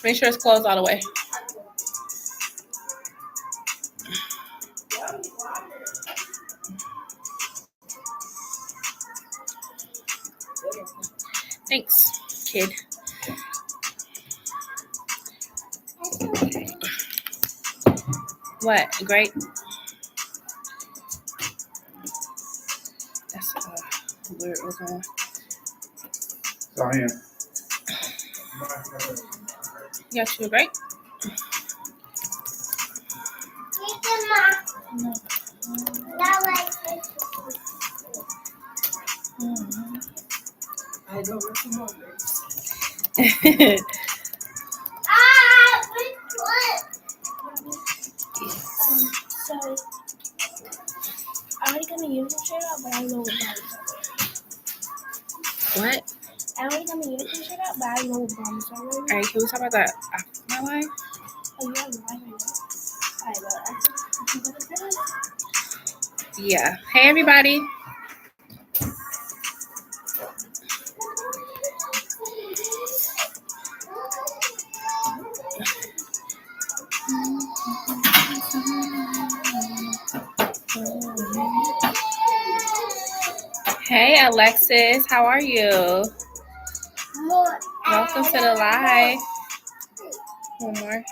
Make sure it's closed all the way. Thanks, kid. What? Great. That's weird looking. Diane. You got you a great? No. I don't remember. So, are we gonna use the shirt out? But I know what What? I already gonna use the shirt out, but I know what bombs are. All right, can we talk about that after my life? Oh, you have live right now. Alright, well, Yeah. Hey, everybody. Hey, Alexis. How are you? Welcome to the live. One more.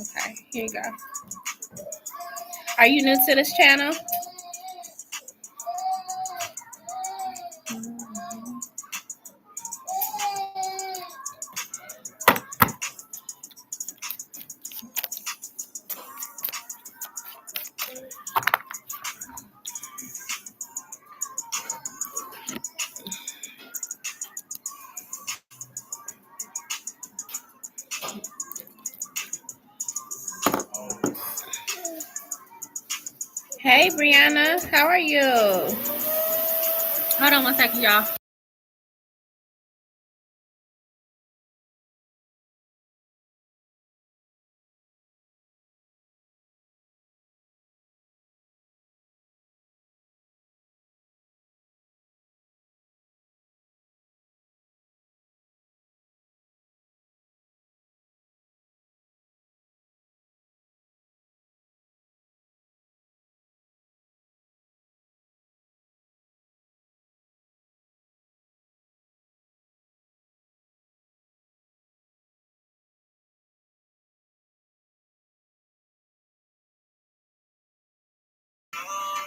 Okay, here you go. Are you new to this channel? Hey, Brianna. How are you? Hold on 1 second, y'all.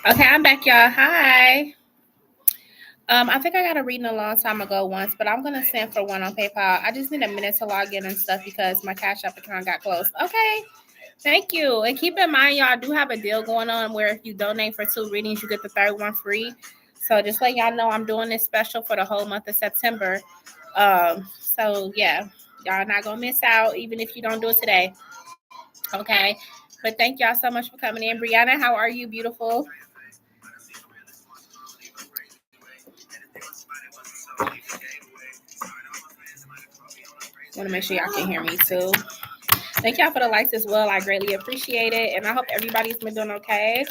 Okay, I'm back, y'all. Hi. I think I got a reading a long time ago once, but I'm gonna send for one on PayPal. I just need a minute to log in and stuff because my Cash App account got closed. Okay, thank you. And keep in mind, y'all do have a deal going on where if you donate for 2 readings, you get the third one free. So just let y'all know I'm doing this special for the whole month of September. So yeah, y'all not gonna miss out even if you don't do it today. Okay, but thank y'all so much for coming in. Brianna, how are you, beautiful? Want to make sure y'all can hear me too. Thank y'all for the likes as well. I greatly appreciate it, and I hope everybody's been doing okay.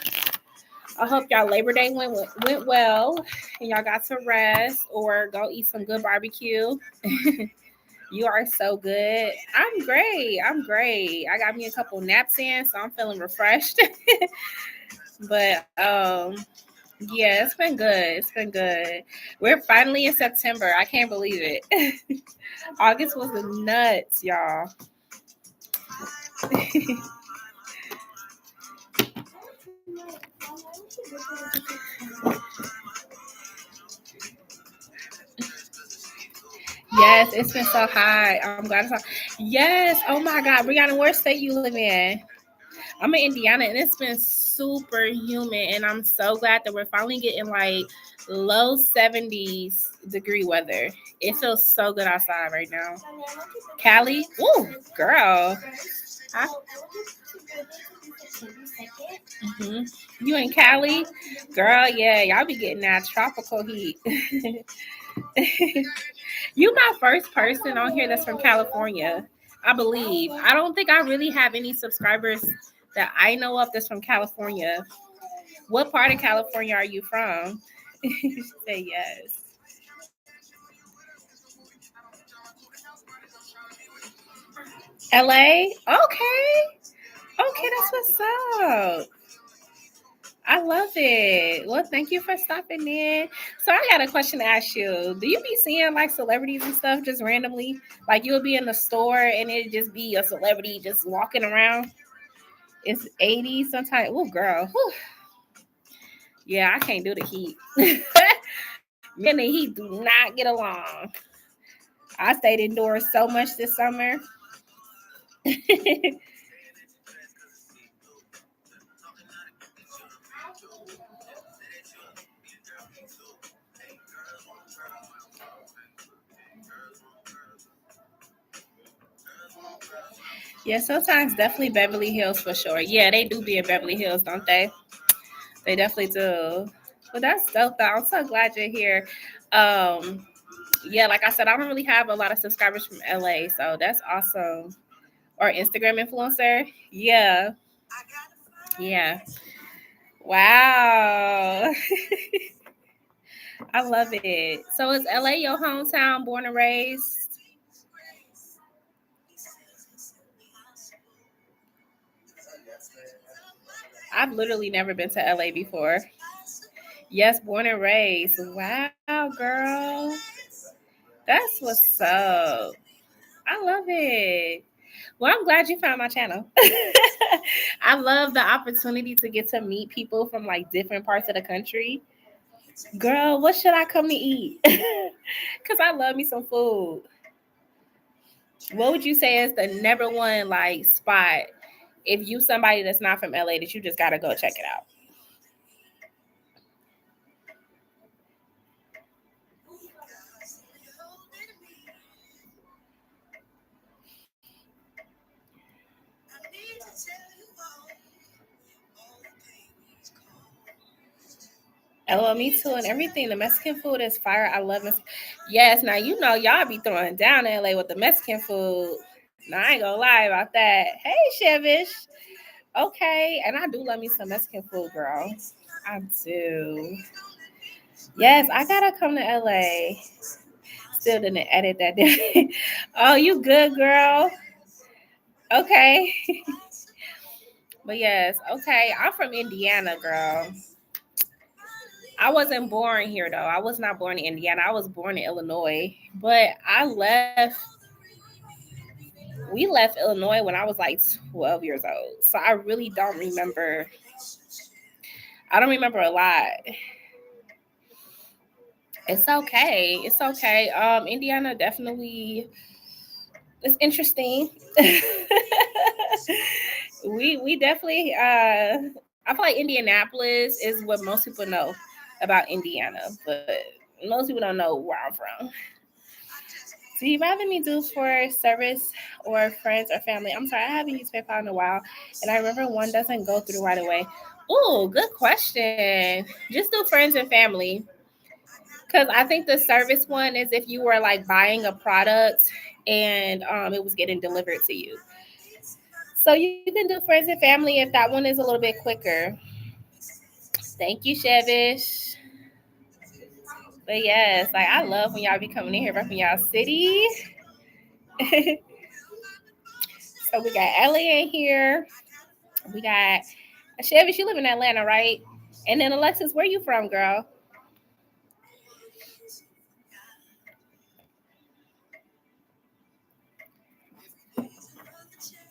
I hope y'all Labor Day went well, and y'all got to rest or go eat some good barbecue. You are so good. I'm great. I got me a couple naps in, so I'm feeling refreshed. But yeah, it's been good. It's been good. We're finally in September. I can't believe it. August was nuts, y'all. Yes, it's been so hot. I'm glad it's hot. Yes. Oh my God, Brianna, what state you live in? I'm in Indiana, and it's been super humid, and I'm so glad that we're finally getting like low 70s degree weather. It feels so good outside right now. Cali, ooh, girl. You in Cali, girl? Yeah, y'all be getting that tropical heat. You my first person on here that's from California, I believe. I don't think I really have any subscribers that I know of that's from California. What part of California are you from? Say yes. LA? Okay. Okay, that's what's up. I love it. Well, thank you for stopping in. So I got a question to ask you. Do you be seeing like celebrities and stuff just randomly? Like you'll be in the store and it just be a celebrity just walking around? It's 80 sometimes. Oh, girl. Whew. Yeah, I can't do the heat. Me and the heat do not get along. I stayed indoors so much this summer. Yeah, sometimes definitely Beverly Hills for sure. Yeah, they do be in Beverly Hills, don't they? They definitely do. But that's dope though. I'm so glad you're here. Um, yeah, like I said, I don't really have a lot of subscribers from LA, so that's awesome. Or Instagram influencer. Yeah. Yeah. Wow. I love it. So is LA your hometown, born and raised? I've literally never been to LA before. Yes, born and raised. Wow, girl. That's what's up. I love it. Well, I'm glad you found my channel. I love the opportunity to get to meet people from like different parts of the country. Girl, what should I come to eat? Because I love me some food. What would you say is the number one like spot if you somebody that's not from LA that you just gotta go check it out? LO, me too, and everything. The Mexican food is fire. I love it. Yes, now you know y'all be throwing down in LA with the Mexican food. Now I ain't gonna lie about that. Hey, Chevish. Okay, and I do love me some Mexican food, girl. I do. Yes, I gotta come to LA. Still didn't edit that day. Oh, you good, girl? Okay. But yes, okay. I'm from Indiana, girl. I wasn't born here though. I was not born in Indiana. I was born in Illinois. But I left. We left Illinois when I was like 12 years old. So I really don't remember. I don't remember a lot. It's okay. It's okay. Indiana definitely is interesting. we definitely I feel like Indianapolis is what most people know about Indiana, but most people don't know where I'm from. Do you rather me do for service or friends or family? I'm sorry, I haven't used PayPal in a while, and I remember one doesn't go through right away. Oh, good question. Just do friends and family. Because I think the service one is if you were like buying a product and it was getting delivered to you. So you can do friends and family if that one is a little bit quicker. Thank you, Chevish. But yes, like I love when y'all be coming in here from y'all city. So we got Ellie in here. We got Chevish. You live in Atlanta, right? And then Alexis, where you from, girl?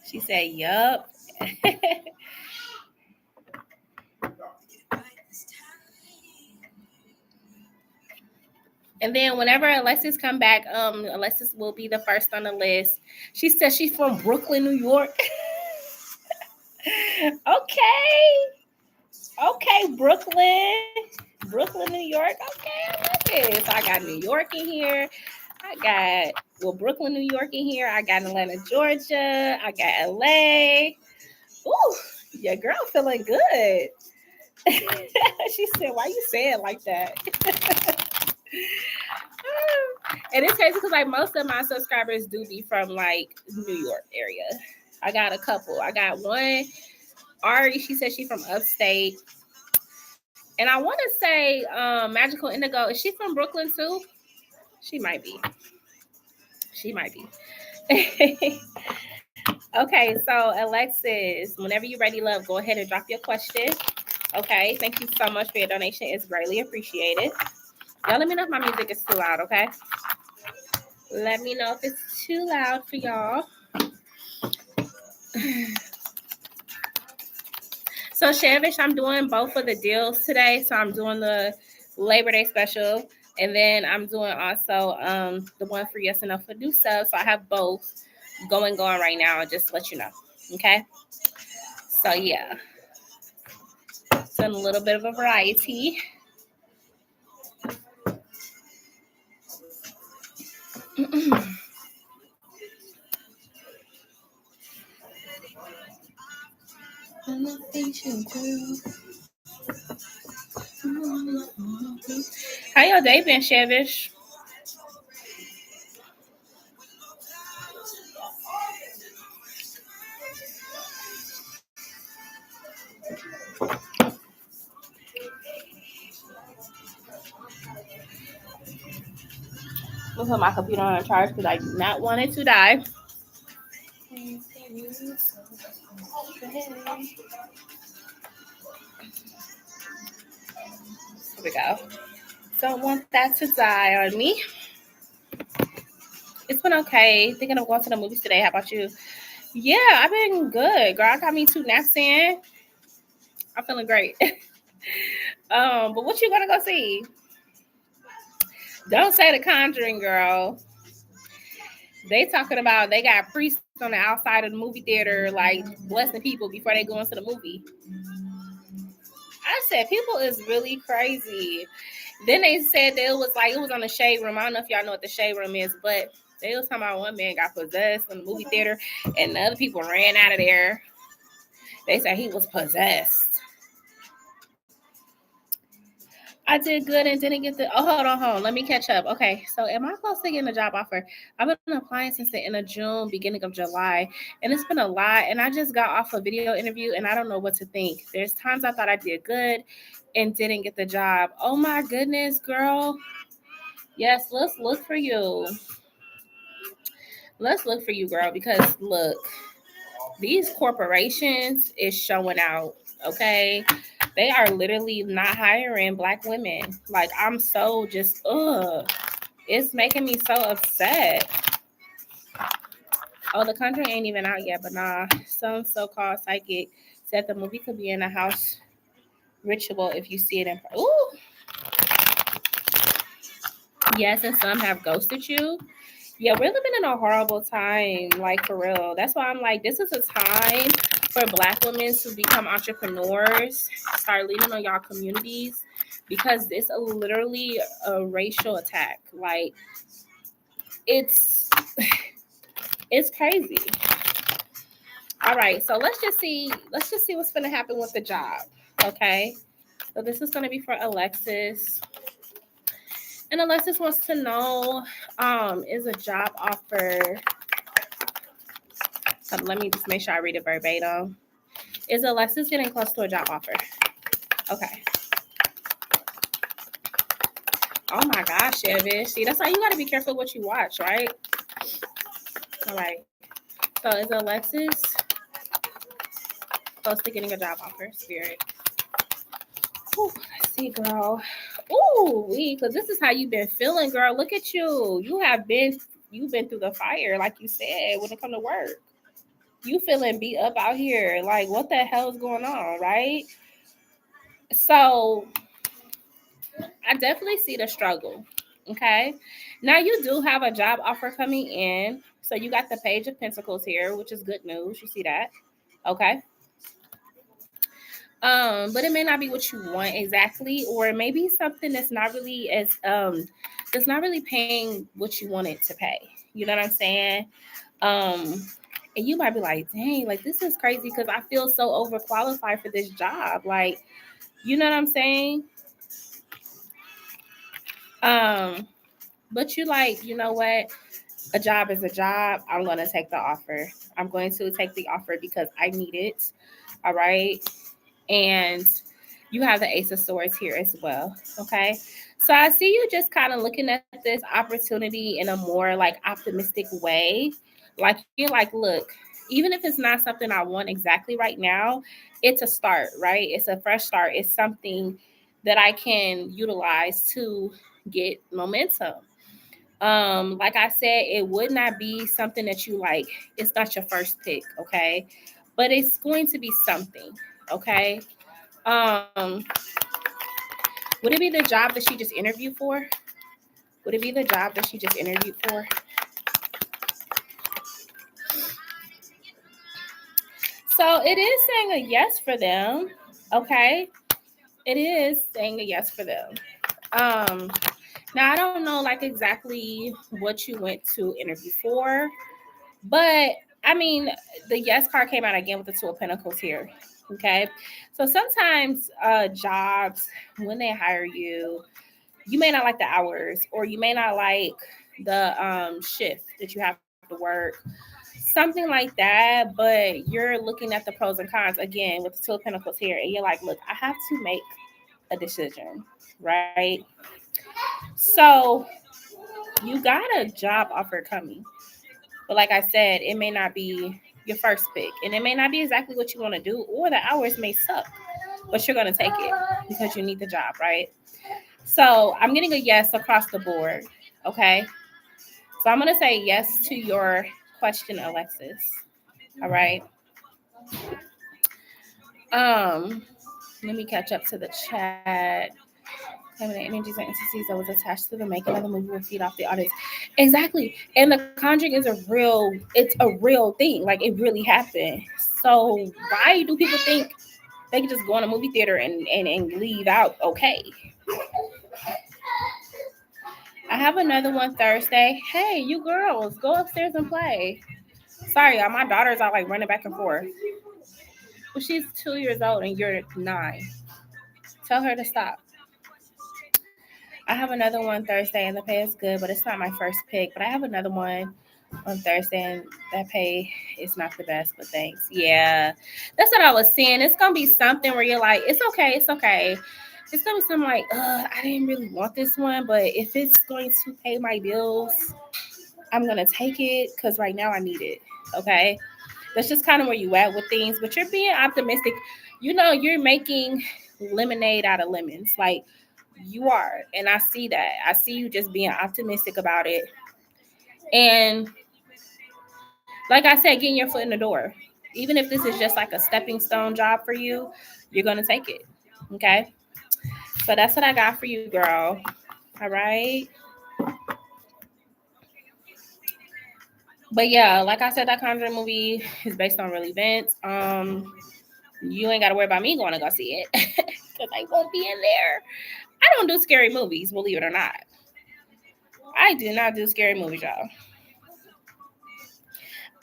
She said, "Yup." And then whenever Alexis come back, Alexis will be the first on the list. She said she's from Brooklyn, New York. Okay, Brooklyn, New York. Okay, I love it. So I got New York in here. I got Brooklyn, New York in here. I got Atlanta, Georgia. I got LA. Ooh, your girl feeling good. She said, "Why you say it like that?" And it's crazy because like most of my subscribers do be from like New York area. I got a couple. I got one. Ari, she said she's from upstate. And I want to say Magical Indigo. Is she from Brooklyn too? She might be. She might be. Okay, so Alexis, whenever you're ready, love, go ahead and drop your question. Okay, thank you so much for your donation. It's greatly appreciated. Y'all let me know if my music is too loud, okay? Let me know if it's too loud for y'all. So, Shavish, I'm doing both of the deals today. So, I'm doing the Labor Day special, and then I'm doing also the one for Yes and No for New Subs. So, I have both going right now, just to let you know. Okay? So, yeah. Done a little bit of a variety. How your day been, Shavish? I'm gonna put my computer on charge because I do not want it to die. Here we go. Don't want that to die on me. It's been okay. Thinking of going to the movies today. How about you? Yeah, I've been good, girl. I got me 2 naps in. I'm feeling great. But what you gonna go see? Don't say The Conjuring, girl. They talking about they got priests on the outside of the movie theater, like blessing people before they go into the movie. I said people is really crazy. Then they said that it was on the shade room. I don't know if y'all know what the shade room is, but they was talking about one man got possessed in the movie theater, and the other people ran out of there. They said he was possessed. I did good and didn't get the. Oh, hold on. Let me catch up. Okay, so am I close to getting a job offer? I've been applying since the end of June, beginning of July, and it's been a lot. And I just got off a video interview, and I don't know what to think. There's times I thought I did good and didn't get the job. Oh my goodness, girl. Yes, let's look for you. Let's look for you, girl, because look, these corporations is showing out. Okay, they are literally not hiring Black women. Like, I'm so just it's making me so upset. Oh, The Conjuring ain't even out yet, but nah, some so-called psychic said the movie could be in a house ritual if you see it in. Ooh, yes, and some have ghosted you. Yeah, we're living in a horrible time, like for real. That's why I'm like, this is a time for Black women to become entrepreneurs, start leading on y'all communities, because it's literally a racial attack. Like, it's crazy. All right, so let's just see what's gonna happen with the job. Okay, so this is gonna be for Alexis. And Alexis wants to know, is a job offer. So let me just make sure I read it verbatim. Is Alexis getting close to a job offer? Okay. Oh my gosh, Chevish. See, that's why you gotta be careful what you watch, right? All right. So is Alexis close to getting a job offer? Spirit. Ooh, let's see, girl. Ooh, because this is how you've been feeling, girl. Look at you. You've been through the fire, like you said, when it comes to work. You feeling beat up out here. Like, what the hell is going on, right? So I definitely see the struggle. Okay. Now you do have a job offer coming in. So you got the Page of Pentacles here, which is good news. You see that? Okay. But it may not be what you want exactly, or maybe something that's not really paying what you want it to pay. You know what I'm saying? And you might be like, dang, like this is crazy because I feel so overqualified for this job. Like, you know what I'm saying? But you like, you know what? A job is a job. I'm going to take the offer. I'm going to take the offer because I need it. All right. And you have the Ace of Swords here as well. Okay. So I see you just kind of looking at this opportunity in a more like optimistic way. Like you're like, look, even if it's not something I want exactly right now, it's a start, right? It's a fresh start. It's something that I can utilize to get momentum. Like I said, it would not be something that you like. It's not your first pick, okay? But it's going to be something, okay? Um, would it be the job that she just interviewed for? Would it be the job that she just interviewed for? So it is saying a yes for them, okay? It is saying a yes for them. Um, Now I don't know like exactly what you went to interview for, but I mean the yes card came out again with the Two of Pentacles here. Okay. So sometimes jobs, when they hire you, you may not like the hours or you may not like the shift that you have to work. Something like that, but you're looking at the pros and cons again with the Two of Pentacles here, and you're like, look, I have to make a decision, right? So you got a job offer coming. But like I said, it may not be your first pick. And it may not be exactly what you want to do, or the hours may suck. But you're going to take it because you need the job, right? So I'm getting a yes across the board. Okay. So I'm going to say yes to your question, Alexis. All right. Let me catch up to the chat. Feminine energies and entities that was attached to the making of the movie will feed off the audience. Exactly. And The Conjuring is it's a real thing. Like it really happened. So why do people think they can just go in a movie theater and leave out okay? I have another one Thursday. Hey, you girls, go upstairs and play. Sorry, y'all, my daughters are like running back and forth. Well, she's 2 years old and you're 9. Tell her to stop. I have another one Thursday, and the pay is good, but it's not my first pick. But I have another one on Thursday, and that pay is not the best, but thanks. Yeah, that's what I was saying. It's gonna be something where you're like, it's okay, it's okay. It's gonna be something like, I didn't really want this one, but if it's going to pay my bills, I'm gonna take it because right now I need it. Okay, that's just kind of where you at with things. But you're being optimistic. You know, you're making lemonade out of lemons, like you are, and I see that. I see you just being optimistic about it, and like I said, getting your foot in the door. Even if this is just like a stepping stone job for you, you're gonna take it. Okay. So that's what I got for you, girl. All right. But yeah, like I said, that Conjuring movie is based on real events. You ain't gotta worry about me going to go see it because I won't be in there. I don't do scary movies, believe it or not. I do not do scary movies, y'all.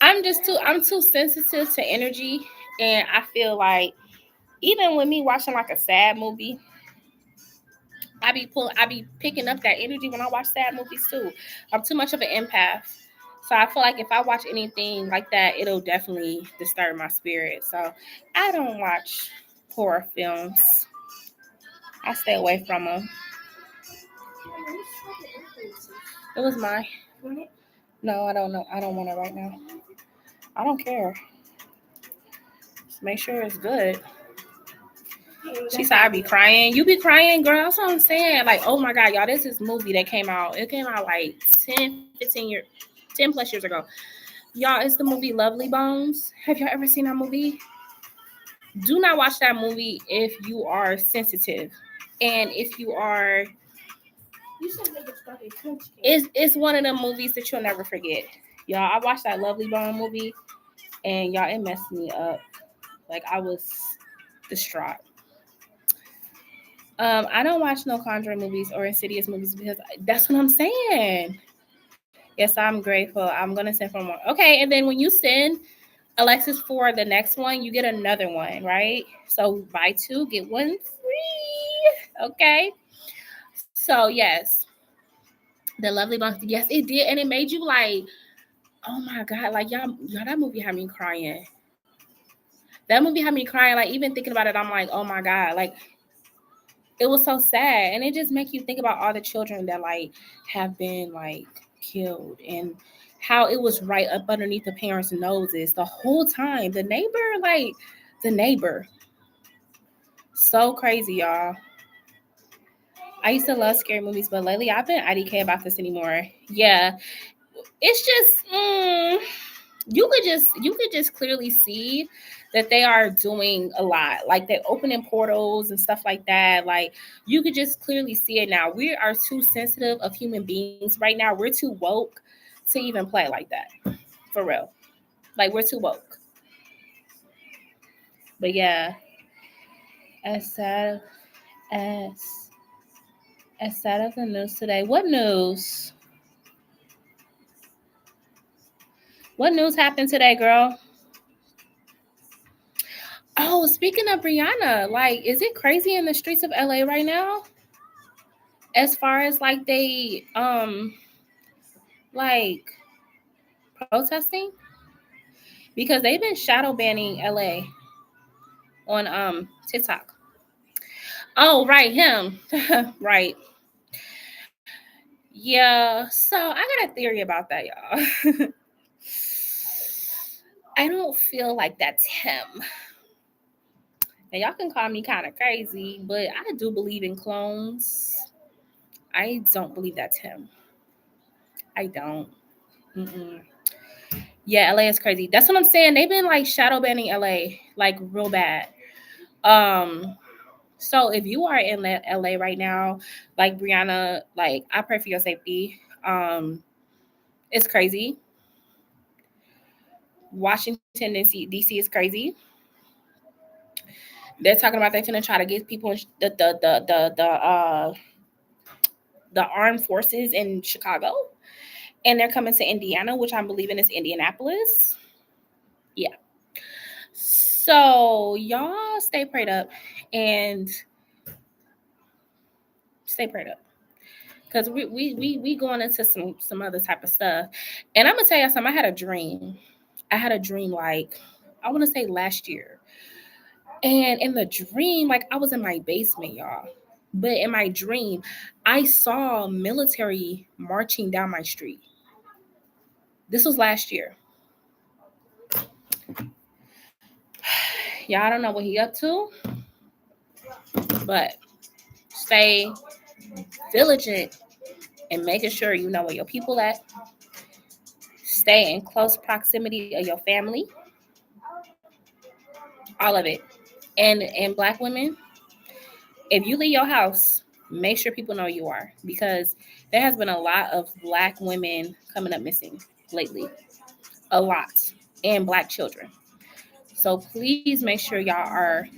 I'm too sensitive to energy, and I feel like even with me watching like a sad movie, I be picking up that energy when I watch sad movies too. I'm too much of an empath. So I feel like if I watch anything like that, it'll definitely disturb my spirit. So I don't watch horror films. I stay away from them. It was mine. No, I don't know. I don't want it right now. I don't care. Just make sure it's good. She said I be crying. You be crying, girl. That's what I'm saying. Like, oh my God, y'all, this is a movie that came out. It came out like 10 plus years ago. Y'all, it's the movie Lovely Bones. Have y'all ever seen that movie? Do not watch that movie if you are sensitive. And if you are, it's one of the movies that you'll never forget. Y'all, I watched that Lovely Bone movie, and y'all, it messed me up. Like, I was distraught. I don't watch no Conjuring movies or Insidious movies because that's what I'm saying. Yes, I'm grateful. I'm gonna send for more. Okay, and then when you send Alexis for the next one, you get another one, right? So buy 2, get 1 free. Okay. So yes, the Lovely Bones. Yes, it did, and it made you like, oh my God, like y'all, that movie had me crying. That movie had me crying. Like even thinking about it, I'm like, oh my God, like it was so sad, and it just make you think about all the children that like have been like killed and how it was right up underneath the parents' noses the whole time. The neighbor. So crazy, y'all. I used to love scary movies, but lately I've been IDK about this anymore. Yeah. It's just you could just clearly see that they are doing a lot. Like they're opening portals and stuff like that. Like you could just clearly see it now. We are too sensitive of human beings right now. We're too woke to even play like that. For real. Like we're too woke. But yeah. As sad as the news today. What news? What news happened today, girl? Oh, speaking of Brianna, like, is it crazy in the streets of LA right now? As far as like they like protesting? Because they've been shadow banning LA on TikTok. Oh, right, him. Right. Yeah, so I got a theory about that, y'all. I don't feel like that's him. And y'all can call me kind of crazy, but I do believe in clones. I don't believe that's him. I don't. Mm-mm. Yeah, LA is crazy. That's what I'm saying. They've been like shadow banning LA like real bad. So if you are in LA right now, like Brianna, like I pray for your safety. It's crazy. Washington DC is crazy. They're talking about they're gonna try to get people in the armed forces in Chicago, and they're coming to Indiana, which I'm believing is Indianapolis. Yeah. So y'all stay prayed up and stay prayed up. Because we going into some other type of stuff. And I'm gonna tell you something. I had a dream like I want to say last year. And in the dream, like I was in my basement, y'all. But in my dream, I saw military marching down my street. This was last year. Y'all don't know what he up to, but stay diligent and making sure you know where your people at. Stay in close proximity of your family. All of it. And Black women, if you leave your house, make sure people know you are, because there has been a lot of Black women coming up missing lately. A lot. And Black children. So please make sure y'all are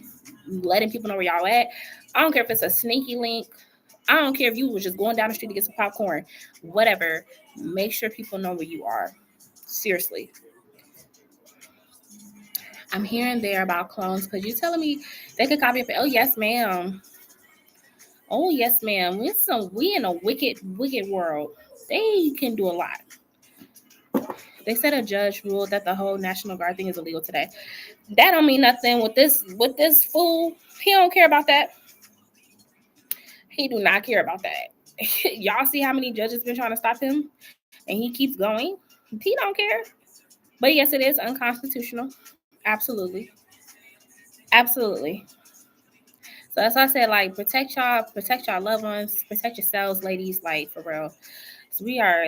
letting people know where y'all at. I don't care if it's a sneaky link. I don't care if you were just going down the street to get some popcorn. Whatever. Make sure people know where you are. Seriously. I'm hearing there about clones because you're telling me they could copy it. Oh, yes, ma'am. Oh, yes, ma'am. We in a wicked world. They can do a lot. They said a judge ruled that the whole National Guard thing is illegal today. That don't mean nothing with this fool. He don't care about that. He do not care about that. Y'all see how many judges been trying to stop him, and he keeps going. He don't care. But yes, it is unconstitutional. Absolutely. Absolutely. So that's why I said, like, protect y'all loved ones, protect yourselves, ladies, like, for real. So we are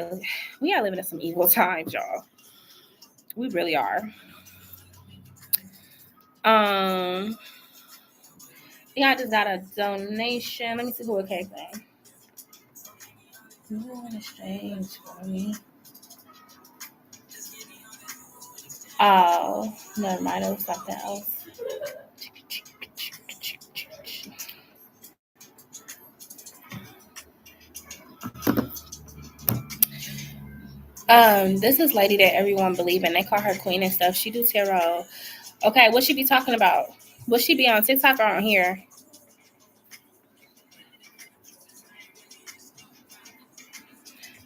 living in some evil times, y'all. We really are. Yeah, I just got a donation. Let me see who it came from. Ooh, exchange for me. Oh, never mind. It was something else. This is lady that everyone believe in. They call her queen and stuff. She do tarot. Okay, what she be talking about? Will she be on TikTok or on here?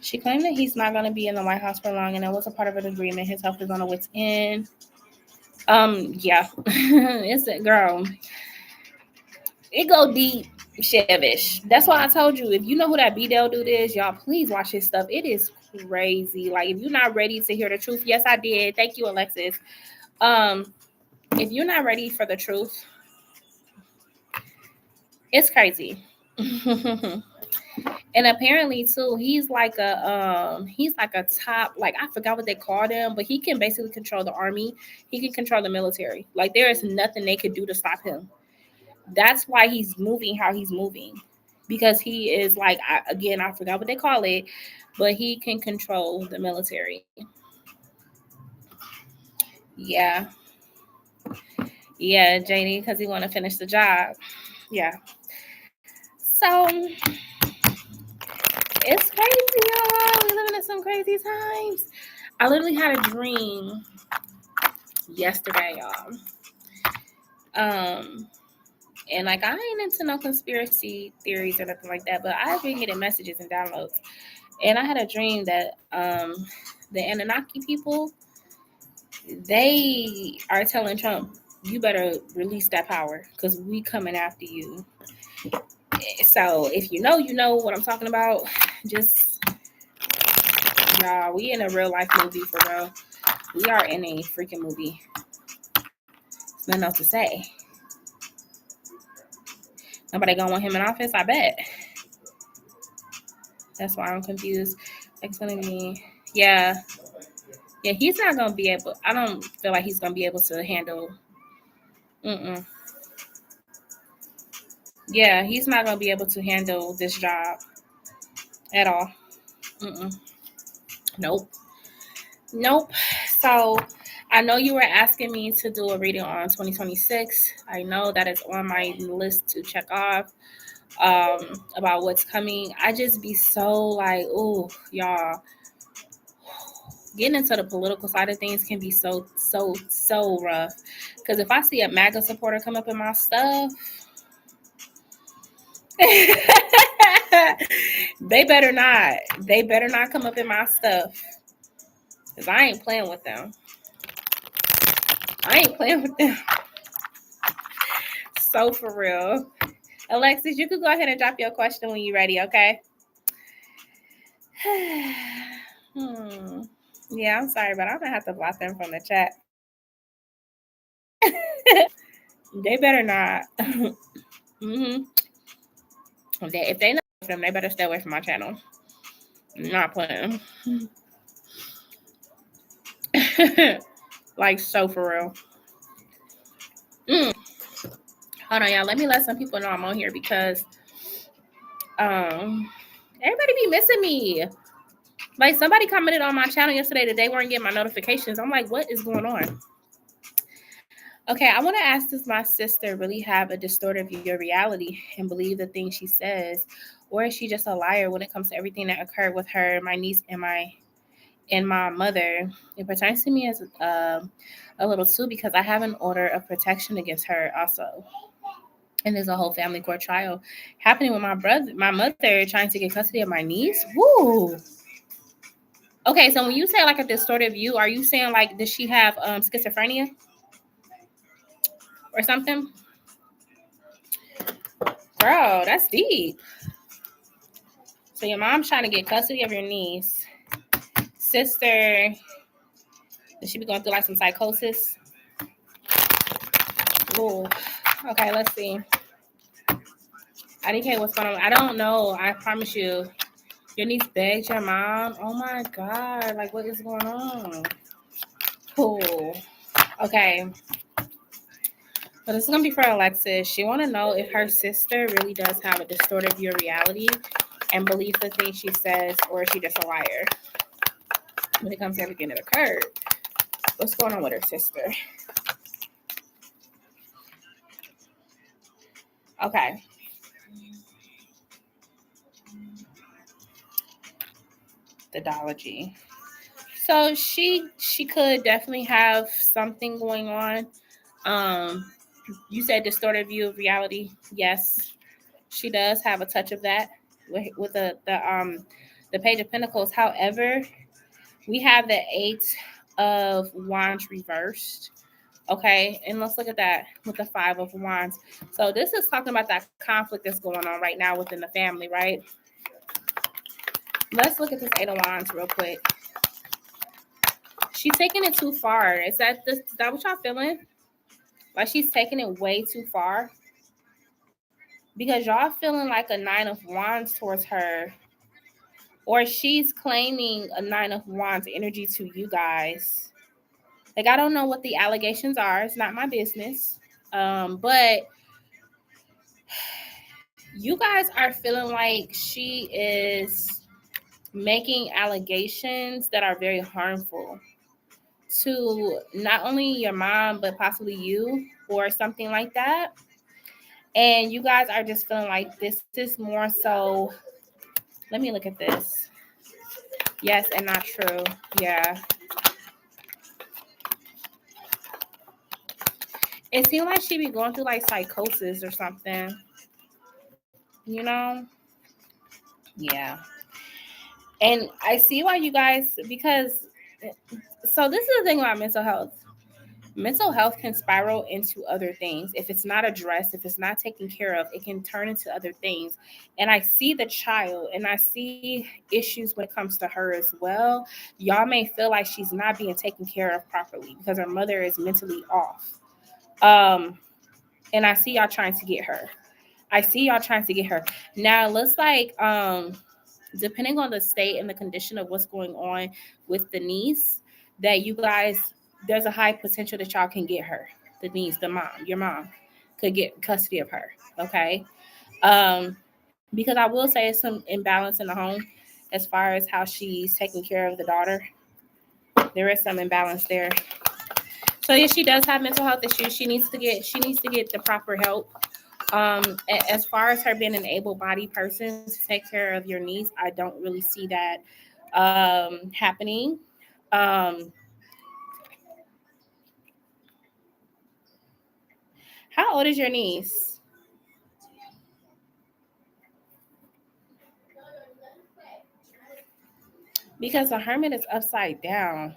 She claimed that he's not going to be in the White House for long, and it was a part of an agreement. His health is on the wit's end. Yeah. It's a girl. It go deep, Chevish. That's why I told you, if you know who that B-Dell dude is, y'all, please watch his stuff. It is crazy. Like, if you're not ready to hear the truth, yes, I did. Thank you, Alexis. If you're not ready for the truth, it's crazy. And apparently too, he's like a top, like, I forgot what they called him, but he can basically control the army. He can control the military. Like, there is nothing they could do to stop him. That's why he's moving how he's moving, because he is like, I forgot what they call it, but he can control the military. Yeah, JD, because he want to finish the job. Yeah. So it's crazy, y'all. We living in some crazy times. I literally had a dream yesterday, y'all. And like, I ain't into no conspiracy theories or nothing like that, but I've been getting messages and downloads. And I had a dream that the Anunnaki people, they are telling Trump, you better release that power because we coming after you. So if you know what I'm talking about. Just, y'all, we in a real life movie for real. We are in a freaking movie. There's nothing else to say. Nobody gonna want him in office, I bet. That's why I'm confused. It's gonna be, yeah, he's not gonna be able. I don't feel like he's gonna be able to handle. Yeah, he's not gonna be able to handle this job at all. Nope. So I know you were asking me to do a reading on 2026. I know that is on my list to check off about what's coming. I just be so like, oh, y'all, getting into the political side of things can be so rough. Because if I see a MAGA supporter come up in my stuff, they better not come up in my stuff, because I ain't playing with them. So for real. Alexis, you could go ahead and drop your question when you're ready, okay? Yeah, I'm sorry, but I'm gonna have to block them from the chat. They better not. If they know them, they better stay away from my channel. I'm not playing. Like, so for real. Hold on, y'all. Let me let some people know I'm on here, because everybody be missing me. Like, somebody commented on my channel yesterday that they weren't getting my notifications. I'm like, what is going on? Okay, I want to ask, does my sister really have a distorted view of reality and believe the things she says? Or is she just a liar when it comes to everything that occurred with her, my niece, and my mother? It pertains to me as a little too, because I have an order of protection against her also. And there's a whole family court trial happening with my mother trying to get custody of my niece. Woo! Okay, so when you say like a distorted view, are you saying like, does she have schizophrenia or something? Girl, that's deep. So your mom's trying to get custody of your niece. Sister, does she be going through like some psychosis? Ooh. Okay, let's see. IDK, what's going on? I don't know. I promise you. Your niece begged your mom? Oh my God. Like, what is going on? Cool. Okay. But this is going to be for Alexis. She want to know if her sister really does have a distorted view of reality and believes the things she says, or is she just a liar when it comes to everything that occurred. What's going on with her sister? Okay. Thedology. So she could definitely have something going on. You said distorted view of reality. Yes, she does have a touch of that with the Page of Pentacles. However, we have the Eight of Wands reversed. Okay, and let's look at that with the Five of Wands. So this is talking about that conflict that's going on right now within the family, right? Let's look at this Eight of Wands real quick. She's taking it too far. Is that what y'all feeling? Like she's taking it way too far? Because y'all feeling like a Nine of Wands towards her. Or she's claiming a Nine of Wands energy to you guys. Like, I don't know what the allegations are. It's not my business. But you guys are feeling like she is making allegations that are very harmful to not only your mom, but possibly you or something like that. And you guys are just feeling like this is more so. Let me look at this. Yes, and not true. Yeah. It seems like she be going through like psychosis or something. You know? Yeah. And I see why you guys, because, so this is the thing about mental health. Mental health can spiral into other things. If it's not addressed, if it's not taken care of, it can turn into other things. And I see the child and I see issues when it comes to her as well. Y'all may feel like she's not being taken care of properly because her mother is mentally off. And I see y'all trying to get her. Now, it looks like, depending on the state and the condition of what's going on with the niece, that you guys, there's a high potential that y'all can get her. The niece, the mom, your mom could get custody of her. Okay. Because I will say it's some imbalance in the home as far as how she's taking care of the daughter. There is some imbalance there. So yeah, she does have mental health issues. She needs to get the proper help. As far as her being an able-bodied person to take care of your niece, I don't really see that happening. How old is your niece? Because the Hermit is upside down.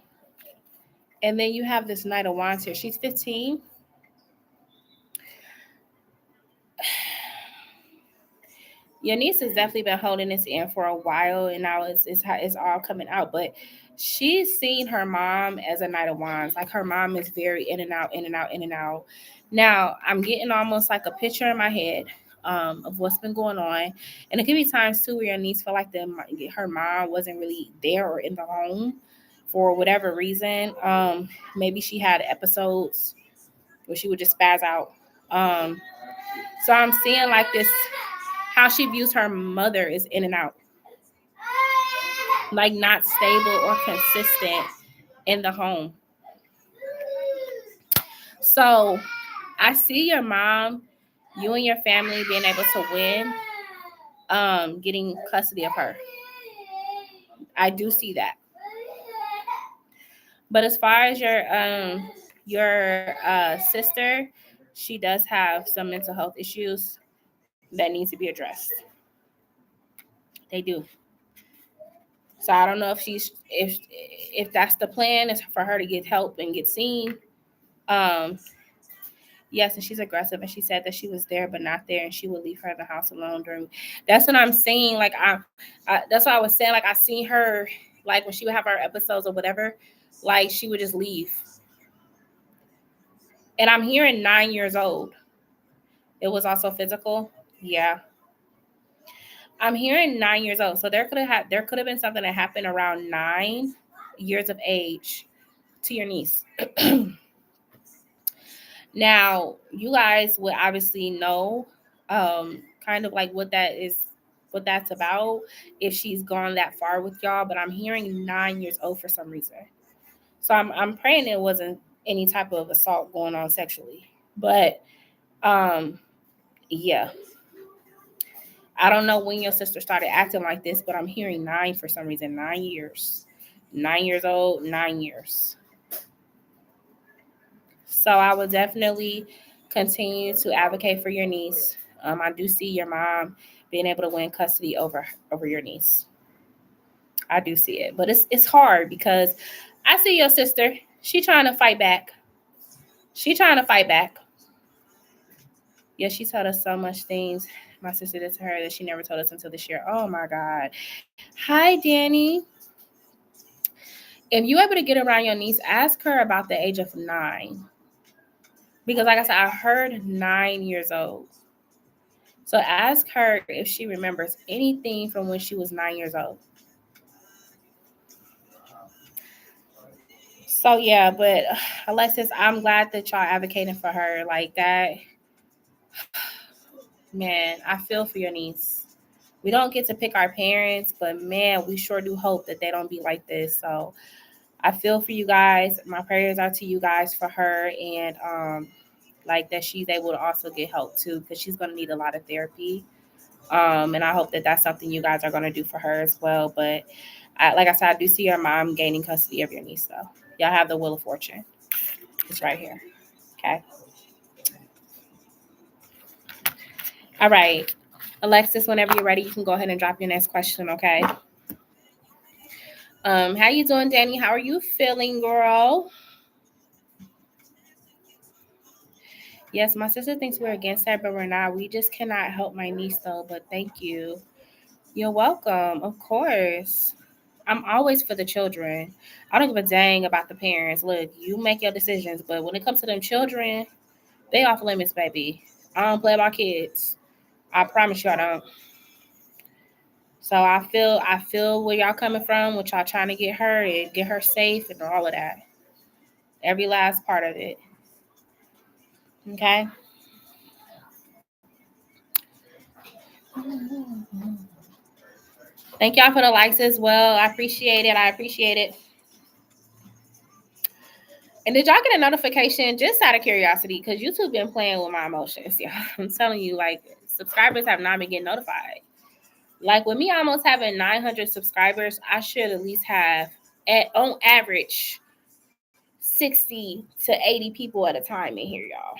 And then you have this Knight of Wands here. She's 15. Your niece has definitely been holding this in for a while, and now it's all coming out. But she's seen her mom as a Knight of Wands. Like her mom is very in and out, in and out, in and out. Now I'm getting almost like a picture in my head of what's been going on, and it could be times too where your niece feel like her mom wasn't really there or in the home for whatever reason. Maybe she had episodes where she would just spaz out. So I'm seeing like this. How she views her mother is in and out, like not stable or consistent in the home. So I see your mom, you and your family being able to win, getting custody of her. I do see that. But as far as your sister, she does have some mental health issues that needs to be addressed. They do. So I don't know if that's the plan is for her to get help and get seen. Yes, and she's aggressive, and she said that she was there but not there, and she would leave her in the house alone during. That's what I'm seeing. Like I that's what I was saying. Like I seen her, like when she would have her episodes or whatever, like she would just leave. And I'm hearing 9 years old. It was also physical. Yeah. I'm hearing 9 years old. So there could have been something that happened around 9 years of age to your niece. Now, you guys would obviously know kind of like what that's about if she's gone that far with y'all, but I'm hearing 9 years old for some reason. So I'm praying it wasn't any type of assault going on sexually. But yeah. I don't know when your sister started acting like this, but I'm hearing 9 for some reason. 9 years. 9 years old, 9 years. So I would definitely continue to advocate for your niece. I do see your mom being able to win custody over your niece. I do see it. But it's hard because I see your sister. She trying to fight back. Yeah, she told us so much things. my sister did to her that she never told us until this year. Oh my God. Hi, Danny. If you're able to get around your niece, ask her about the age of 9. Because like I said, I heard 9 years old. So ask her if she remembers anything from when she was 9 years old. So yeah, but Alexis, I'm glad that y'all advocating for her like that. Man, I feel for your niece. We don't get to pick our parents, but man, we sure do hope that they don't be like this. So I feel for you guys. My prayers are to you guys for her, and like that she's able to also get help too, because she's going to need a lot of therapy. And I hope that that's something you guys are going to do for her as well. But like I said, I do see your mom gaining custody of your niece, though. Y'all have the Wheel of Fortune. It's right here. Okay. All right. Alexis, whenever you're ready, you can go ahead and drop your next question, okay? How you doing, Danny? How are you feeling, girl? Yes, my sister thinks we're against her, but we're not. We just cannot help my niece, though, but thank you. You're welcome, of course. I'm always for the children. I don't give a dang about the parents. Look, you make your decisions, but when it comes to them children, they off limits, baby. I don't play about kids. I promise you I don't. So I feel where y'all coming from, what y'all trying to get her and get her safe and all of that. Every last part of it. Okay? Thank y'all for the likes as well. I appreciate it. I appreciate it. And did y'all get a notification just out of curiosity? Because YouTube been playing with my emotions. Yeah, I'm telling you, like, subscribers have not been getting notified. Like, with me almost having 900 subscribers, I should at least have, on average, 60 to 80 people at a time in here, y'all.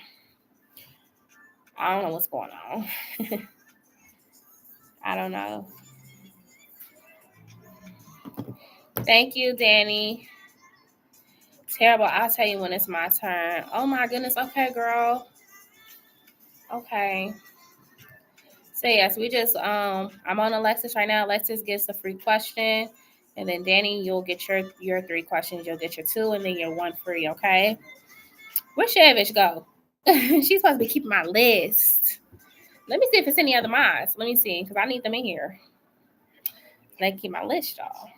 I don't know what's going on. I don't know. Thank you, Danny. Terrible. I'll tell you when it's my turn. Oh my goodness. Okay, girl. Okay. So yes, we just I'm on Alexis right now. Alexis gets a free question. And then Danny, you'll get your 3 questions. You'll get your 2 and then your 1 free, okay? Where'd Shavage go? She's supposed to be keeping my list. Let me see if it's any other mods. Let me see, because I need them in here. They keep my list, y'all.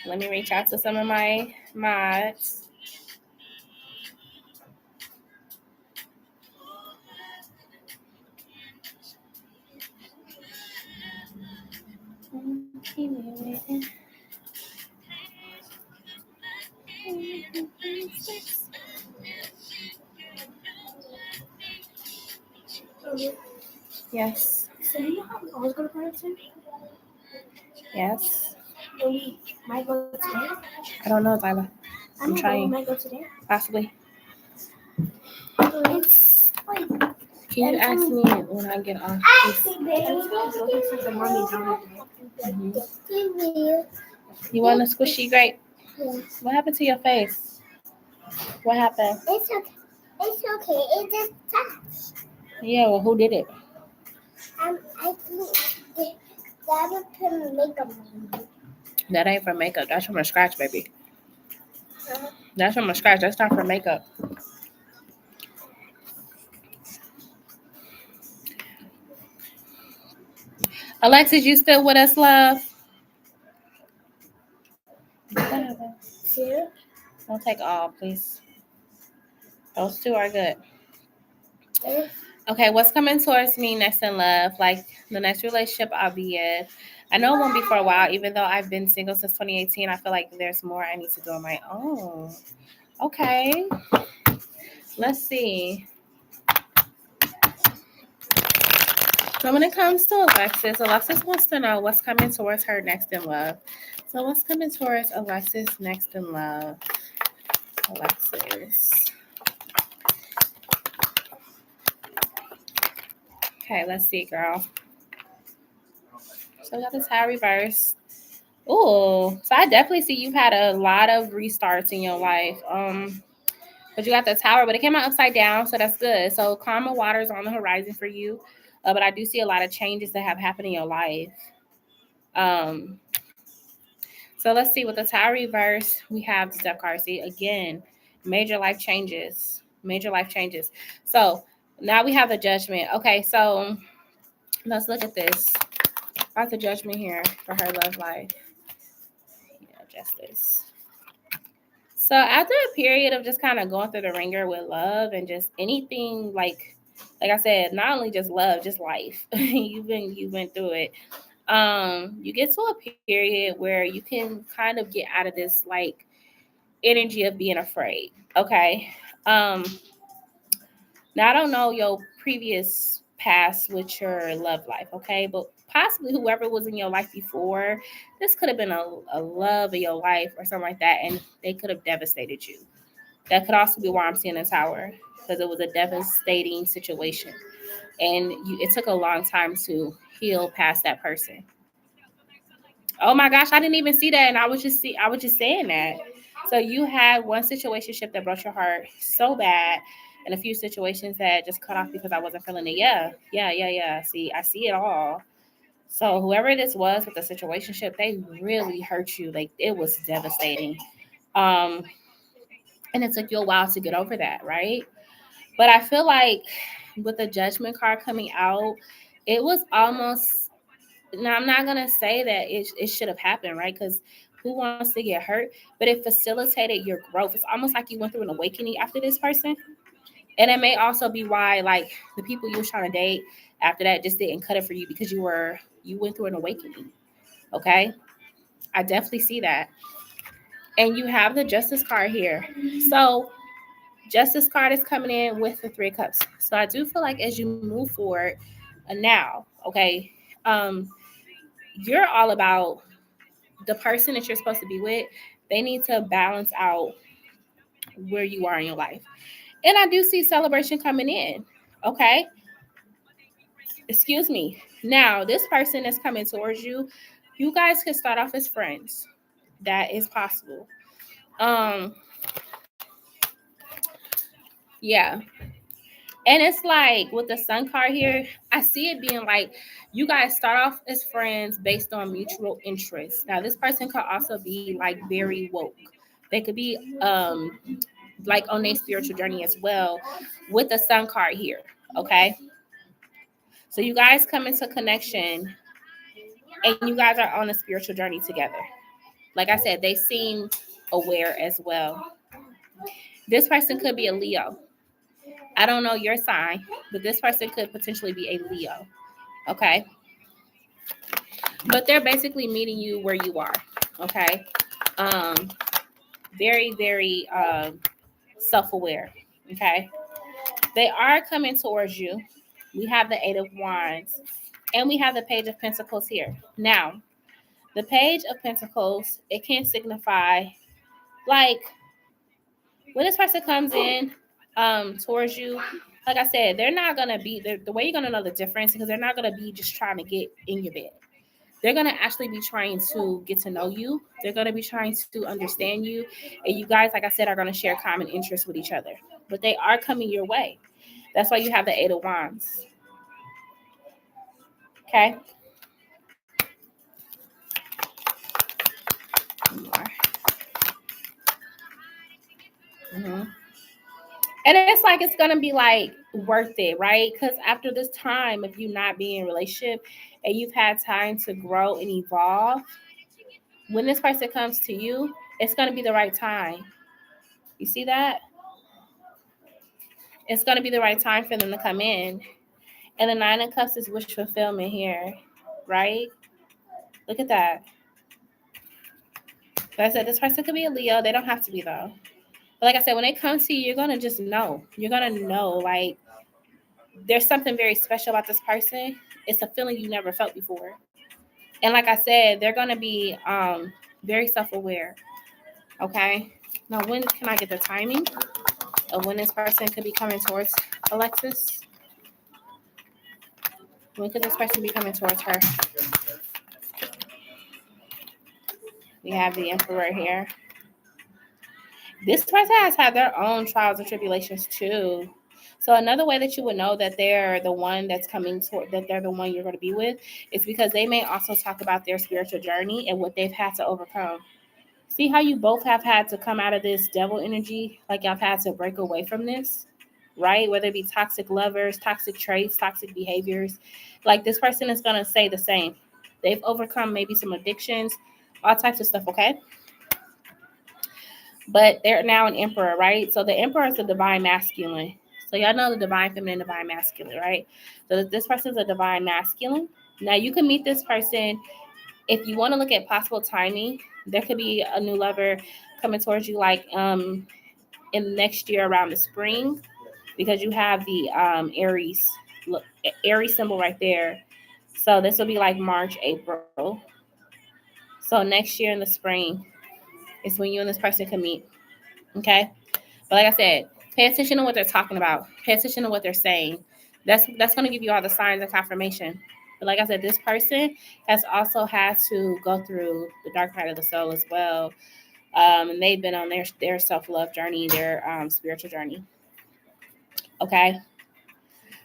Let me reach out to some of my mods. Yes. So you know how we always go to Branson? Yes. And we might go today. I don't know, Tyler. I'm trying. We might go today. Possibly. It's like. Can you ask me when I get off? You want a squishy grape? What happened to your face? What happened? It's okay. It's okay. It just touched. Yeah, well, who did it? I think that would put makeup on me. That ain't for makeup. That's from a scratch, baby. That's from a scratch. That's not for makeup. Alexis, you still with us, love? Yeah. Don't take all, please. Those 2 are good. Okay, what's coming towards me next in love? Like the next relationship I'll be in. I know it won't be for a while, even though I've been single since 2018. I feel like there's more I need to do on my own. Okay. Let's see. So when it comes to Alexis wants to know what's coming towards her next in love. So what's coming towards Alexis next in love? Alexis. Okay, let's see, girl. So we got the Tower reverse. Oh, so I definitely see you've had a lot of restarts in your life. But you got the Tower, but it came out upside down, so that's good. So karma waters on the horizon for you. But I do see a lot of changes that have happened in your life. Um, so let's see, with the Tower reverse, we have the Step card. See, again, major life changes. Major life changes. So now we have the Judgment. Okay, so let's look at this. Got the Judgment here for her love life. Yeah, Justice. So after a period of just kind of going through the ringer with love and just anything like I said, not only just love, just life. You've been through it. You get to a period where you can kind of get out of this like energy of being afraid. Okay. Now I don't know your previous past with your love life, okay, but possibly whoever was in your life before, this could have been a love of your life or something like that, and they could have devastated you. That could also be why I'm seeing a Tower, because it was a devastating situation, and it took a long time to heal past that person. Oh my gosh, I didn't even see that, and I was just saying that. So you had one situationship that broke your heart so bad, and a few situations that just cut off because I wasn't feeling it. Yeah. See, I see it all. So whoever this was with the situationship, they really hurt you. Like it was devastating. Um, and it took you a while to get over that, right? But I feel like with the Judgment card coming out, it was almost, now I'm not gonna say that it should have happened, right? Because who wants to get hurt? But it facilitated your growth. It's almost like you went through an awakening after this person. And it may also be why like the people you were trying to date after that just didn't cut it for you, because you went through an awakening. Okay. I definitely see that. And you have the Justice card here. So Justice card is coming in with the Three of Cups. So I do feel like as you move forward now, okay, um, you're all about the person that you're supposed to be with. They need to balance out where you are in your life. And I do see celebration coming in. Okay. Excuse me. Now, this person that's coming towards you, you guys can start off as friends. That is possible. Um, yeah. And it's like with the Sun card here, I see it being like you guys start off as friends based on mutual interests. Now, this person could also be like very woke. They could be like on their spiritual journey as well with the Sun card here. Okay. So you guys come into connection and you guys are on a spiritual journey together. Like I said, they seem aware as well. This person could be a Leo. I don't know your sign, but this person could potentially be a Leo. Okay. But they're basically meeting you where you are. Okay. Um, very self-aware. Okay. They are coming towards you. We have the Eight of Wands and we have the Page of Pentacles here. Now, the Page of Pentacles, it can signify like when this person comes in towards you, like I said, they're not gonna be the way you're gonna know the difference, because they're not gonna be just trying to get in your bed. They're gonna actually be trying to get to know you. They're gonna be trying to understand you, and you guys, like I said, are gonna share common interests with each other. But they are coming your way. That's why you have the Eight of Wands. Okay. Mm-hmm. And it's like it's gonna be like worth it, right? Because after this time of you not being in a relationship and you've had time to grow and evolve, when this person comes to you, it's gonna be the right time. You see that? It's gonna be the right time for them to come in. And the Nine of Cups is wish fulfillment here, right? Look at that. Like I said, this person could be a Leo. They don't have to be though. But like I said, when they come to you, you're gonna just know. You're gonna know like there's something very special about this person. It's a feeling you never felt before. And like I said, they're gonna be very self-aware. Okay. Now, when can I get the timing of when this person could be coming towards Alexis? When could this person be coming towards her? We have the Emperor here. This person has had their own trials and tribulations too. So another way that you would know that they're the one that's coming toward, that they're the one you're going to be with, is because they may also talk about their spiritual journey and what they've had to overcome. See how you both have had to come out of this devil energy, like y'all had to break away from this, right? Whether it be toxic lovers, toxic traits, toxic behaviors. Like this person is going to say the same. They've overcome maybe some addictions, all types of stuff, okay? But they're now an emperor, right? So the emperor is the divine masculine. So y'all know the divine feminine, divine masculine, right? So this person's a divine masculine. Now you can meet this person if you want to look at possible timing. There could be a new lover coming towards you, like in next year around the spring, because you have the Aries, look, Aries symbol right there. So this will be like March, April. So next year in the spring is when you and this person can meet. Okay. But like I said, pay attention to what they're talking about. Pay attention to what they're saying. That's going to give you all the signs and confirmation. But like I said, this person has also had to go through the dark night of the soul as well. And they've been on their self-love journey, their spiritual journey. Okay.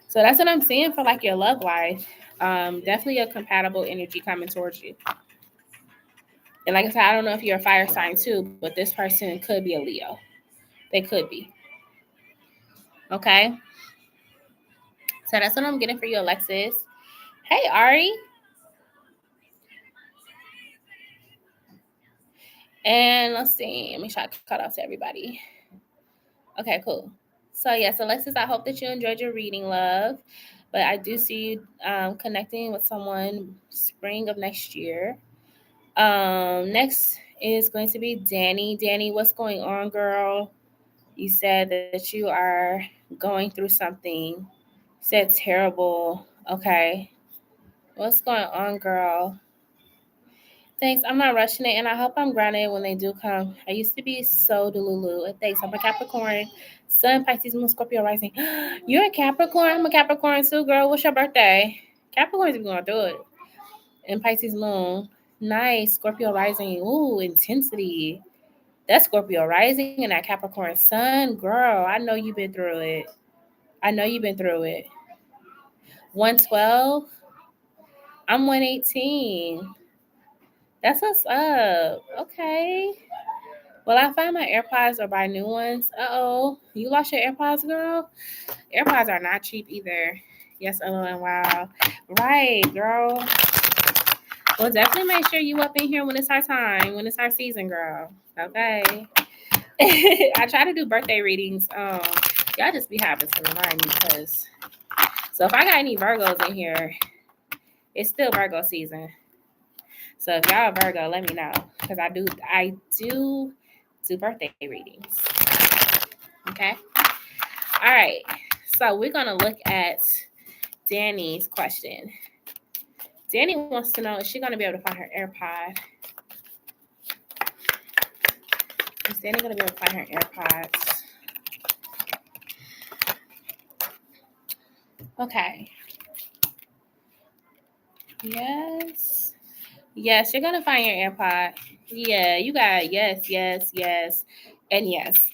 So that's what I'm seeing for like your love life. Definitely a compatible energy coming towards you. And like I said, I don't know if you're a fire sign too, but this person could be a Leo. They could be. Okay. So that's what I'm getting for you, Alexis. Hey, Ari. And let's see. Make sure I cut off to everybody. Okay, cool. So yes, Alexis, I hope that you enjoyed your reading, love. But I do see you connecting with someone spring of next year. Next is going to be Danny. Danny, what's going on, girl? You said that you are going through something. You said terrible. Okay. What's going on, girl? Thanks. I'm not rushing it, and I hope I'm grounded when they do come. I used to be so delulu. Thanks. I'm a Capricorn. Sun, Pisces, Moon, Scorpio rising. You're a Capricorn. I'm a Capricorn too, girl. What's your birthday? Capricorns be going through it. And Pisces Moon. Nice. Scorpio rising. Ooh, intensity. That's Scorpio rising and that Capricorn sun. Girl, I know you've been through it. I know you've been through it. 112. I'm 118. That's what's up. Okay. Well, I find my AirPods or buy new ones. Uh-oh. You lost your AirPods, girl? AirPods are not cheap either. Yes, LOL, wow. Right, girl. Well, definitely make sure you up in here when it's our time, when it's our season, girl. Okay. I try to do birthday readings. Y'all just be having to remind me because. So if I got any Virgos in here, it's still Virgo season. So if y'all are Virgo, let me know because I do birthday readings. Okay. All right. So we're gonna look at Danny's question. Danny wants to know, is she gonna be able to find her AirPod? Is Danny gonna be able to find her AirPods? Okay. Yes. Yes, you're gonna find your AirPod. Yeah, you got yes, and yes.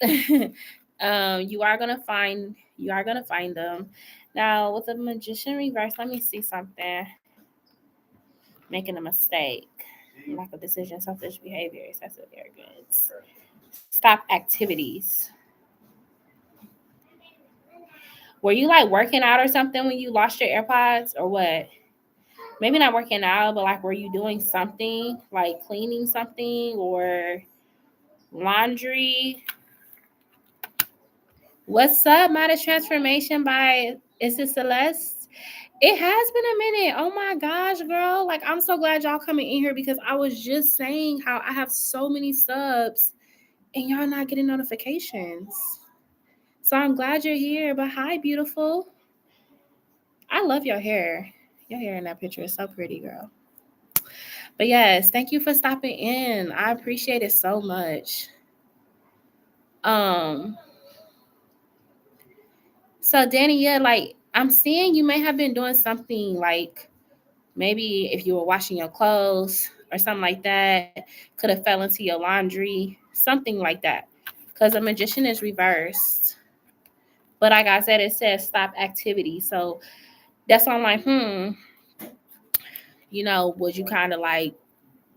You are gonna find them. Now with the Magician reverse, let me see something. Making a mistake. Lack of decision, selfish behaviors. That's what they're good. Stop activities. Were you like working out or something when you lost your AirPods or what? Maybe not working out, but like were you doing something like cleaning something or laundry? What's up, Modest Transformation by Is it Celeste? It has been a minute. Oh my gosh, girl. Like I'm so glad y'all coming in here because I was just saying how I have so many subs and y'all not getting notifications. So I'm glad you're here. But hi, beautiful. I love your hair. Your hair in that picture is so pretty, girl. But yes, thank you for stopping in. I appreciate it so much. So Danny, yeah, like I'm seeing you may have been doing something like maybe if you were washing your clothes, or something like that. Could have fell into your laundry, something like that. Because the magician is reversed. But like I said, it says stop activity. So that's why I'm like, would you kind of like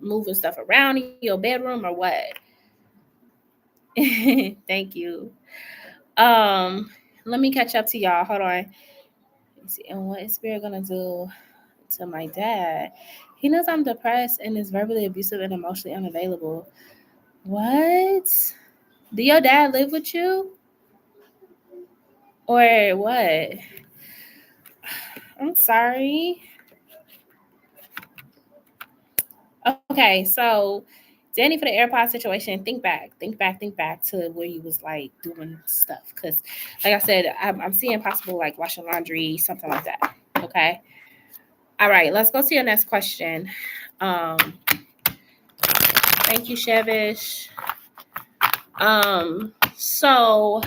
moving stuff around in your bedroom or what? Thank you. Let me catch up to y'all. Hold on. Let's see. And what is Spirit gonna do to my dad? He knows I'm depressed and is verbally abusive and emotionally unavailable. What? Do your dad live with you? Or what? I'm sorry. Okay, so Danny, for the AirPod situation, think back to where you was like doing stuff. Because, like I said, I'm seeing possible like washing laundry, something like that. Okay. All right, let's go to your next question. Thank you, Shevish. So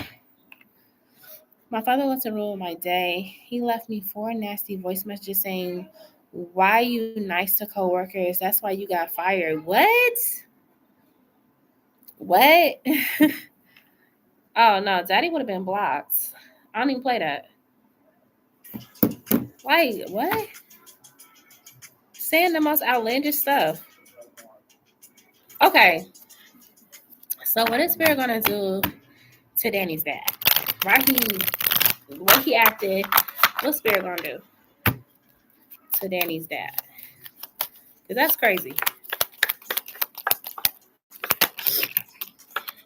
my father wants to ruin my day. He left me 4 nasty voice messages saying, "Why you nice to coworkers? That's why you got fired." What? What? Oh no, Daddy would have been blocked. I don't even play that. Like what? Saying the most outlandish stuff. Okay. So what is Spirit gonna do to Danny's dad? Right? What he acted, what's Spirit gonna do to Danny's dad? Because that's crazy.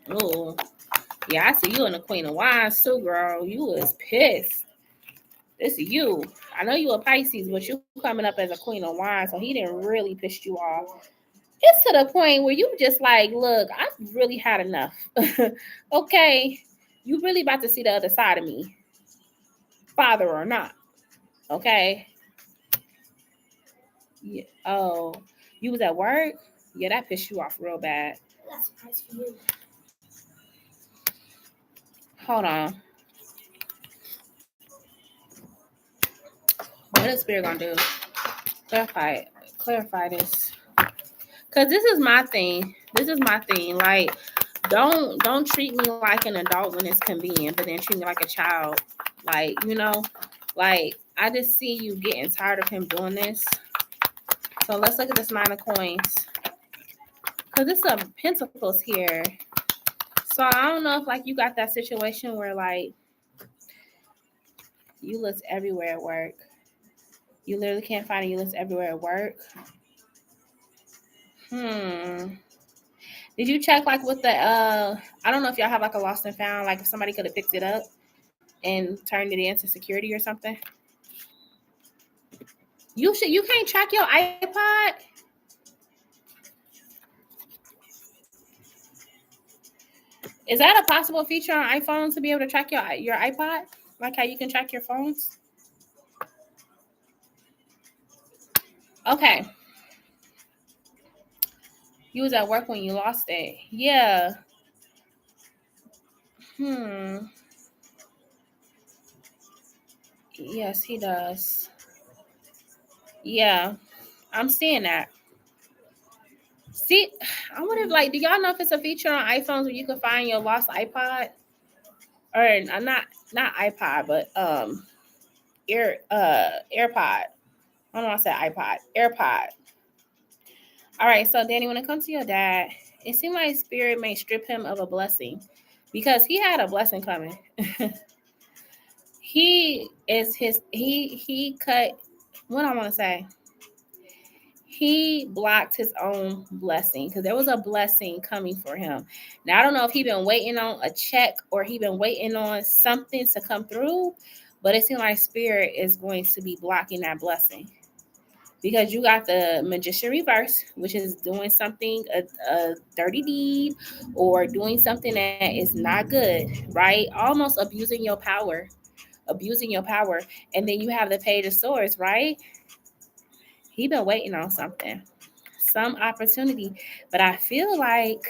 Oh, yeah, I see you in the Queen of Wands too, girl. You was pissed. This is you. I know you a Pisces, but you coming up as a Queen of Wands, so he didn't really piss you off. It's to the point where you just like, look, I've really had enough. Okay, you really about to see the other side of me, father or not. Okay. Yeah. Oh, you was at work? Yeah, that pissed you off real bad. That's nice for you. Hold on. What is Spirit gonna do? Clarify this. Cause this is my thing. Like, don't treat me like an adult when it's convenient, but then treat me like a child. Like, like I just see you getting tired of him doing this. So let's look at this 9 of coins. Cause it's a pentacles here. So I don't know if like you got that situation where like you list everywhere at work. You literally can't find it. You list everywhere at work. Did you check like with the I don't know if y'all have like a lost and found, like if somebody could have picked it up and turned it into security or something? You can't track your iPod? Is that a possible feature on iPhones to be able to track your iPod? Like how you can track your phones? Okay. You was at work when you lost it. Yeah. Yes, he does. Yeah. I'm seeing that. See, I wonder if like, do y'all know if it's a feature on iPhones where you can find your lost iPod? Or not iPod, but AirPod. I don't know why I said iPod. AirPod. All right, so Danny, when it comes to your dad, it seemed like Spirit may strip him of a blessing because he had a blessing coming. He cut, what I want to say, he blocked his own blessing because there was a blessing coming for him. Now I don't know if he been waiting on a check or he been waiting on something to come through, but it seems like Spirit is going to be blocking that blessing. Because you got the Magician reverse, which is doing something, a dirty deed, or doing something that is not good, right? Almost abusing your power. And then you have the Page of Swords, right? He been waiting on something, some opportunity. But I feel like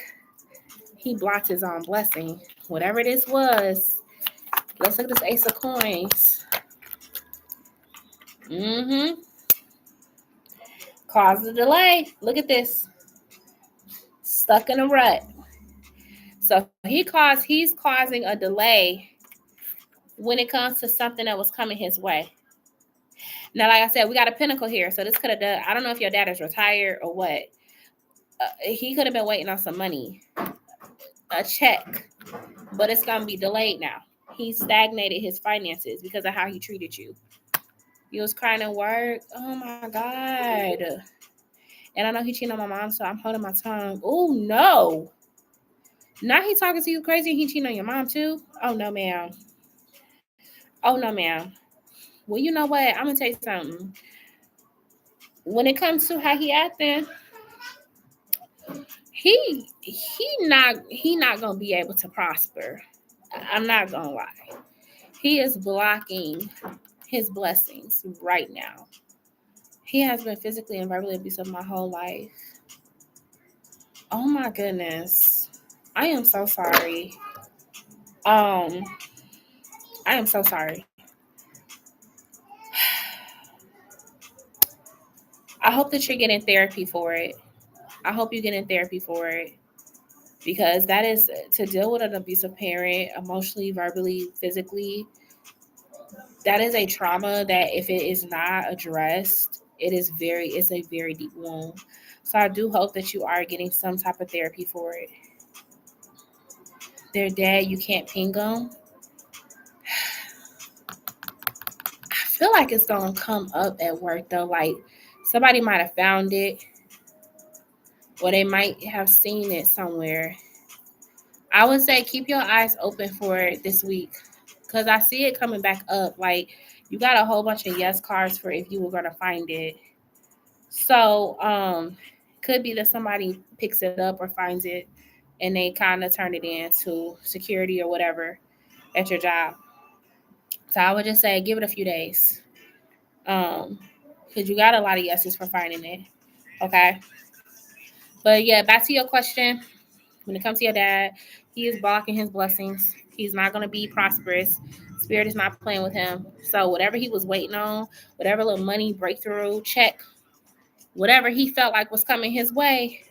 he blocked his own blessing. Whatever this was. Let's look at this Ace of Coins. Cause a delay. Look at this. Stuck in a rut. So he's causing a delay when it comes to something that was coming his way. Now, like I said, we got a pinnacle here. So this could have done, I don't know if your dad is retired or what. He could have been waiting on some money, a check, but it's going to be delayed now. He stagnated his finances because of how he treated you. You was crying at work. Oh my God. And I know he cheated on my mom, so I'm holding my tongue. Oh no. Now he talking to you crazy and he cheating on your mom too? Oh no, ma'am. Oh no, ma'am. Well, you know what? I'm gonna tell you something. When it comes to how he acting, he not gonna be able to prosper. I'm not gonna lie. He is blocking his blessings right now. He has been physically and verbally abusive my whole life. Oh my goodness. I am so sorry. I am so sorry. I hope that you're getting therapy for it. I hope you're getting therapy for it because that is to deal with an abusive parent emotionally, verbally, physically. That is a trauma that if it is not addressed, it's a very deep wound. So I do hope that you are getting some type of therapy for it. Their dad, you can't ping them. I feel like it's gonna come up at work though. Like somebody might have found it, or they might have seen it somewhere. I would say keep your eyes open for it this week because I see it coming back up. Like you got a whole bunch of yes cards for if you were gonna find it. So could be that somebody picks it up or finds it and they kind of turn it in to security or whatever at your job. So I would just say give it a few days. Because you got a lot of yeses for finding it. Okay. But yeah, back to your question. When it comes to your dad, he is blocking his blessings. He's not going to be prosperous. Spirit is not playing with him. So whatever he was waiting on, whatever little money breakthrough, check, whatever he felt like was coming his way,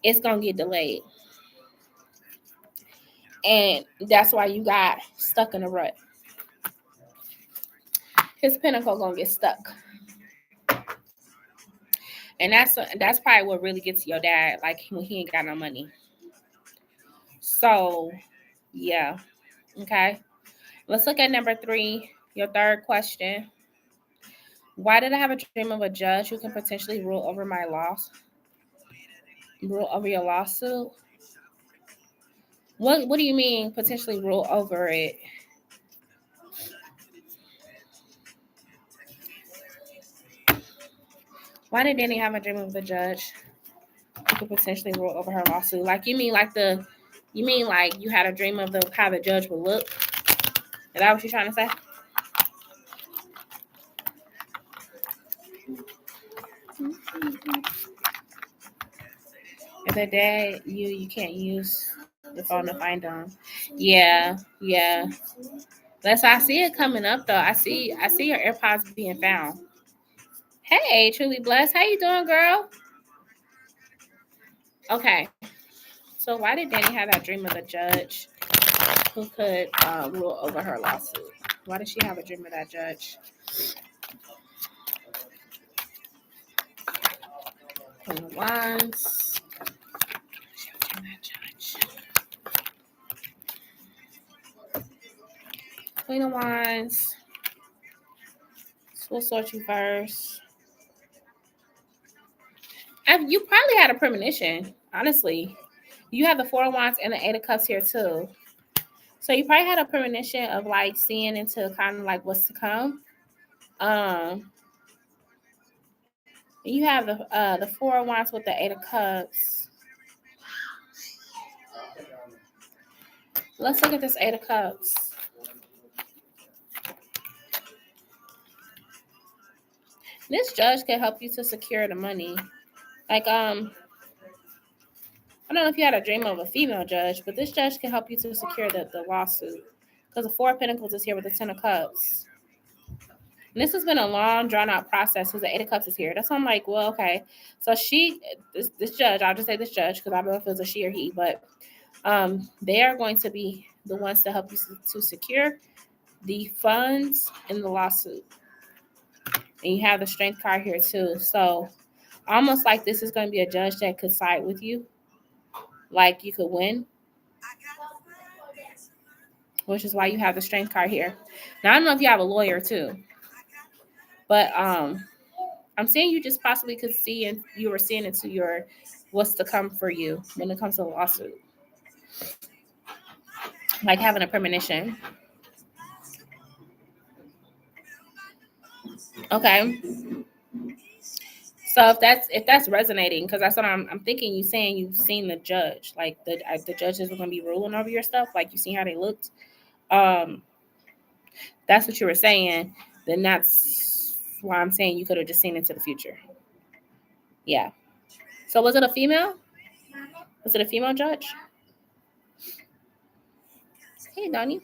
it's going to get delayed. And that's why you got stuck in a rut. His pinnacle going to get stuck. And that's probably what really gets your dad, like when he ain't got no money. So, yeah. Okay. Let's look at number 3, your third question. Why did I have a dream of a judge who can potentially rule over my loss? Rule over your lawsuit? What do you mean potentially rule over it? Why did Danny have a dream of the judge who could potentially rule over her lawsuit? Like you mean like you had a dream of how the judge would look? Is that what you're trying to say? If they're dead, you can't use the phone to find them. Yeah. That's why I see it coming up though. I see your AirPods being found. Hey, Truly Blessed. How you doing, girl? Okay. So why did Danny have that dream of the judge who could rule over her lawsuit? Why did she have a dream of that judge? Queen of Wands. Queen of Wands. We'll sort you first. You probably had a premonition, honestly. You have the 4 of Wands and the 8 of Cups here too. So you probably had a premonition of like seeing into kind of like what's to come. You have the 4 of Wands with the 8 of Cups. Let's look at this 8 of Cups. This judge can help you to secure the money. Like I don't know if you had a dream of a female judge, but this judge can help you to secure the lawsuit. Because the 4 of Pentacles is here with the 10 of Cups. And this has been a long, drawn-out process because the Eight of Cups is here. That's why I'm like, well, okay. So this judge, I'll just say this judge because I don't know if it's a she or he, but they are going to be the ones to help you to secure the funds in the lawsuit. And you have the Strength card here too. So almost like this is going to be a judge that could side with you. Like you could win. Which is why you have the Strength card here. Now I don't know if you have a lawyer too. But I'm saying you just possibly could see, and you were seeing into your what's to come for you when it comes to a lawsuit. Like having a premonition. Okay. So if that's resonating, because that's what I'm thinking. You saying you've seen the judge, like the judges were gonna be ruling over your stuff, like you seen how they looked. That's what you were saying. Then that's why I'm saying you could have just seen into the future. Yeah. So was it a female? Was it a female judge? Hey, Donnie.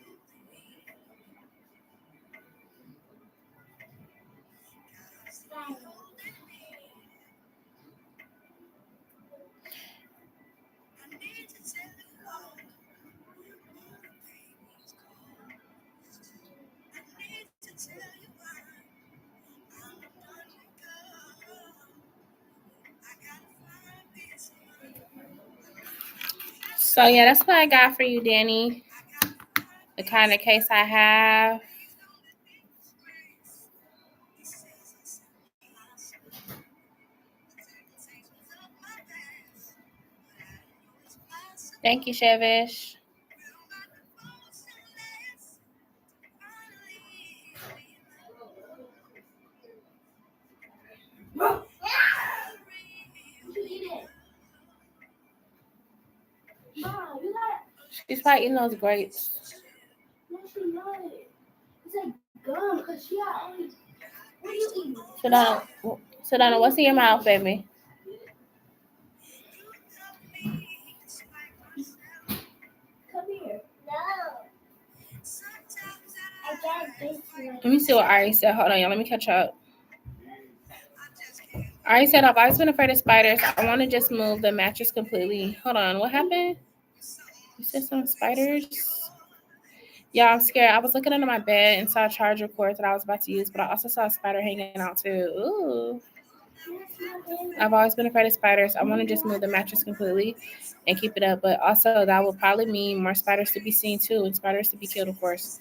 So yeah, that's what I got for you, Danny. The kind of case I have. Thank you, Shevish. She's probably eating those grapes. No, she's not. It's like gum, because she got only. What are you eating? Sedona, what's in your mouth, baby? Come here. No. I got this one. Let me see what Ari said. Hold on, y'all. Let me catch up. Ari said, I've always been afraid of spiders. I want to just move the mattress completely. Hold on. What happened? You said some spiders? Yeah, I'm scared. I was looking under my bed and saw a charger cord that I was about to use, but I also saw a spider hanging out too. Ooh. I've always been afraid of spiders. I want to just move the mattress completely and keep it up, but also that will probably mean more spiders to be seen too, and spiders to be killed, of course.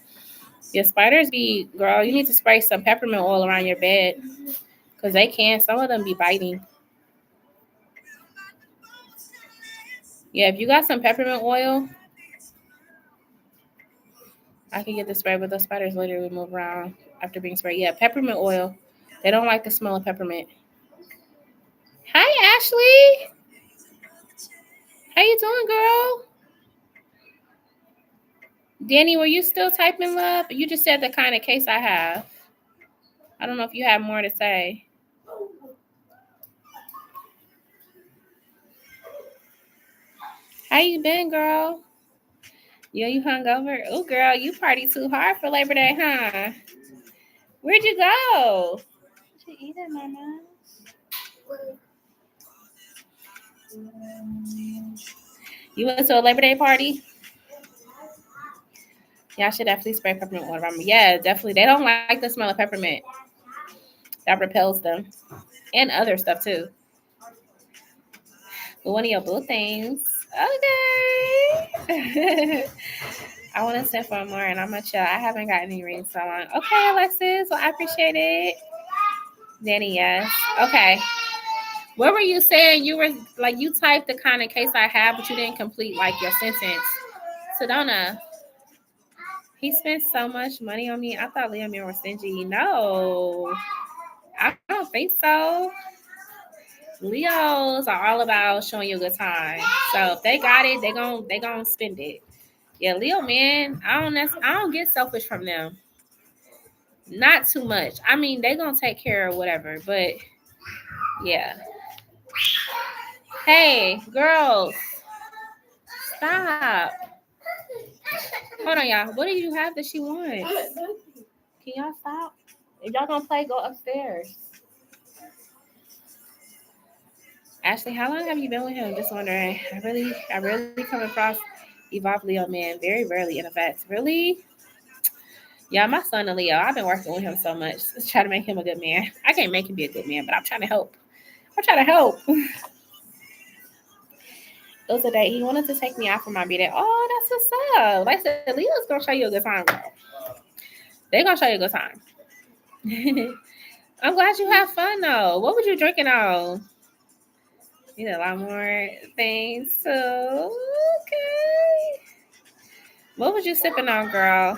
Yeah, spiders be, girl, you need to spray some peppermint oil around your bed because they can. Some of them be biting. Yeah, if you got some peppermint oil, I can get the spray, but the spiders literally move around after being sprayed. Yeah, peppermint oil. They don't like the smell of peppermint. Hi, Ashley. How you doing, girl? Danny, were you still typing, love? You just said the kind of case I have. I don't know if you have more to say. How you been, girl? You hungover? Oh, girl, you party too hard for Labor Day, huh? Where'd you go? Did you eat it, Mama? You went to a Labor Day party? Y'all should definitely spray peppermint oil around me. Yeah, definitely. They don't like the smell of peppermint. That repels them. And other stuff, too. But one of your blue things. Okay. I want to send for more, and I'm going to chill. I haven't gotten any rings so long. Okay, Alexis. Well, I appreciate it. Danny, yes. Okay. What were you saying? You were, like, you typed the kind of case I have, but you didn't complete, like, your sentence. Sedona. He spent so much money on me. I thought Leo Mir was stingy. No, I don't think so. Leos are all about showing you a good time. So if they got it, they gonna spend it. Yeah, Leo man, I don't get selfish from them. Not too much. I mean, they gonna take care of whatever, but yeah. Hey, girls, stop. Hold on, y'all. What do you have that she wants? Can y'all stop? If y'all gonna play, go upstairs. Ashley, how long have you been with him? Just wondering. I really come across Evolve Leo man very rarely in effects. Really? Yeah, my son a Leo. I've been working with him so much. Just try to make him a good man. I can't make him be a good man, but I'm trying to help. I'm trying to help. It was a day he wanted to take me out for my birthday. Oh, that's what's up. Like I said, Leo's gonna show you a good time, girl. They're gonna show you a good time. I'm glad you have fun though. What was you drinking on? You did a lot more things too. Okay. What was you sipping on, girl?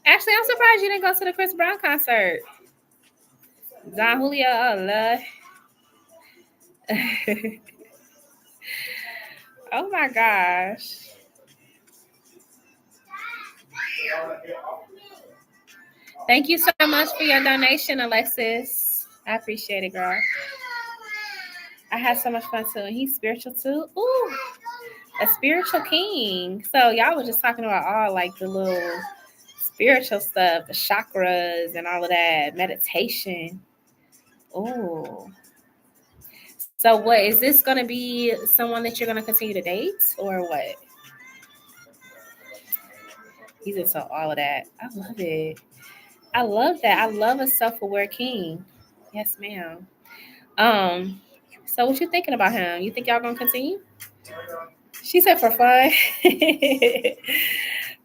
Actually, I'm surprised you didn't go to the Chris Brown concert. Don Julio, oh Lord. Oh my gosh. Thank you so much for your donation, Alexis. I appreciate it, girl. I had so much fun too. And he's spiritual too. Ooh, a spiritual king. So y'all were just talking about all like the little spiritual stuff, the chakras and all of that, meditation. Oh. So what is this gonna be someone that you're gonna continue to date or what? He's into all of that. I love it. I love that. I love a self-aware king. Yes, ma'am. So what you thinking about him? You think y'all gonna continue? She said for fun.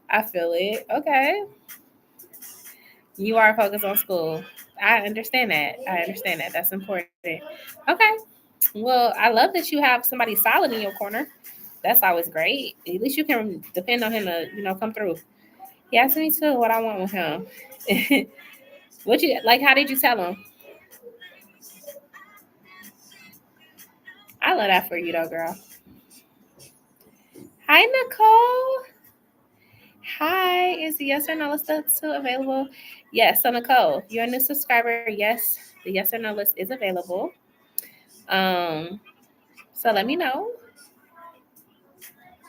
I feel it. Okay. You are focused on school. I understand that. That's important. Okay. Well, I love that you have somebody solid in your corner. That's always great. At least you can depend on him to, come through. He asked me too what I want with him. What you like? How did you tell him? I love that for you though, girl. Hi, Nicole. Hi, is the yes or no list still available? Yes. So Nicole, you're a new subscriber. Yes, the yes or no list is available. So let me know.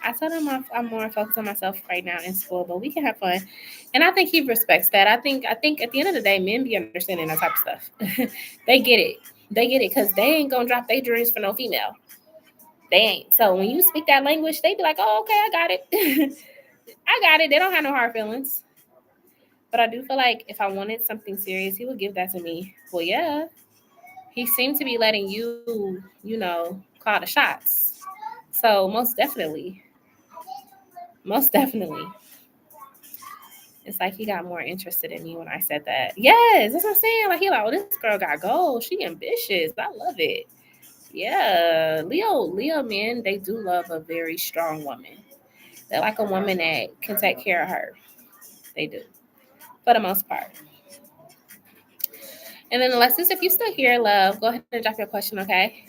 I told him I'm more focused on myself right now in school, but we can have fun. And I think he respects that. I think at the end of the day, men be understanding that type of stuff. They get it. They get it because they ain't gonna drop their dreams for no female. They ain't. So when you speak that language, they be like, "Oh, okay, I got it. I got it." They don't have no hard feelings. But I do feel like if I wanted something serious, he would give that to me. Well, yeah. He seemed to be letting you, call the shots. So most definitely. Most definitely. It's like he got more interested in me when I said that. Yes, that's what I'm saying. Like he like, oh, this girl got goals. She ambitious. I love it. Yeah. Leo men, they do love a very strong woman. They're like a woman that can take care of her. They do. For the most part. And then Alexis, if you still here, love, go ahead and drop your question, okay?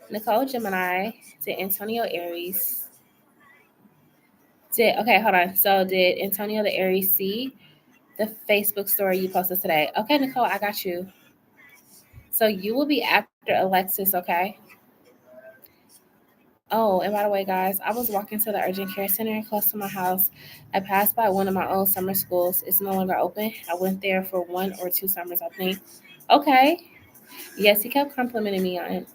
Nicole Gemini, did Antonio Aries. Okay, hold on. So did Antonio the Aries see the Facebook story you posted today? Okay, Nicole, I got you. So you will be after Alexis, okay? Oh, and by the way, guys, I was walking to the urgent care center close to my house. I passed by one of my old summer schools. It's no longer open. I went there for 1 or 2 summers, I think. Okay. Yes, he kept complimenting me on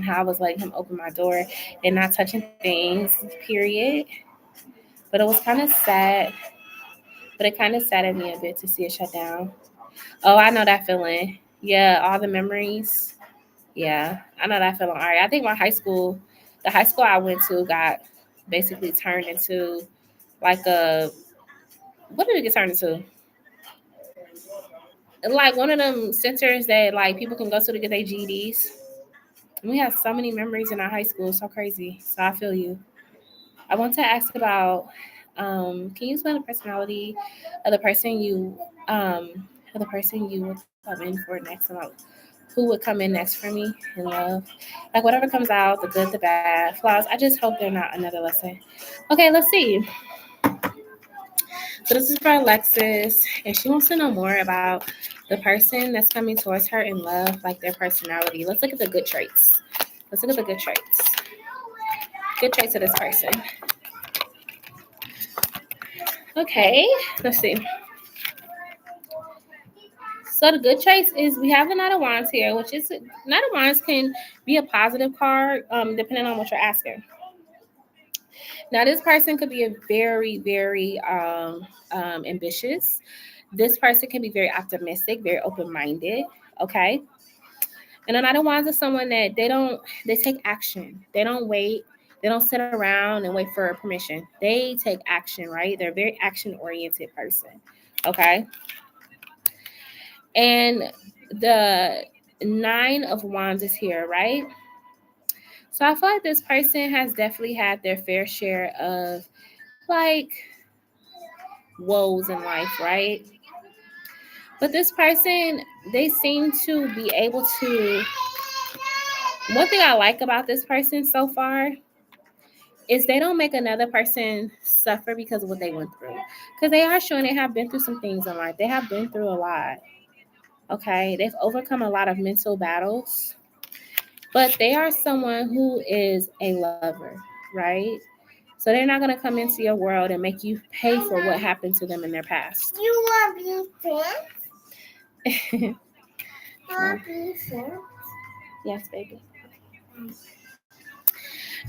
how I was letting him open my door and not touching things, period. But it was kind of sad. But it kind of saddened me a bit to see it shut down. Oh, I know that feeling. Yeah, all the memories. Yeah, I know that feeling. All right, I think the high school I went to got basically turned into like what did it get turned into? Like one of them centers that like people can go to get their GEDs. We have so many memories in our high school, so crazy. So I feel you. I want to ask about, can you explain the personality of the person you would come in for next? About who would come in next for me in love? Like whatever comes out, the good, the bad, flaws. I just hope they're not another lesson. Okay, let's see. So this is for Alexis, and she wants to know more about the person that's coming towards her in love, like their personality. Let's look at the good traits. Good traits of this person. Okay, let's see. So the good traits is we have the Knight of Wands here, which is Knight of Wands can be a positive card, depending on what you're asking. Now, this person could be a very, very ambitious. This person can be very optimistic, very open-minded. Okay. And the Knight of Wands is someone that they take action. They don't wait. They don't sit around and wait for permission. They take action, right? They're a very action-oriented person. Okay. And the Nine of Wands is here, right? So I feel like this person has definitely had their fair share of like woes in life, right? But this person, they seem to be able to. One thing I like about this person so far is they don't make another person suffer because of what they went through. Because they are showing they have been through some things in life. They have been through a lot. Okay. They've overcome a lot of mental battles. But they are someone who is a lover, right? So they're not going to come into your world and make you pay for what happened to them in their past. You want to be friends? You want to be friends? Yes, baby.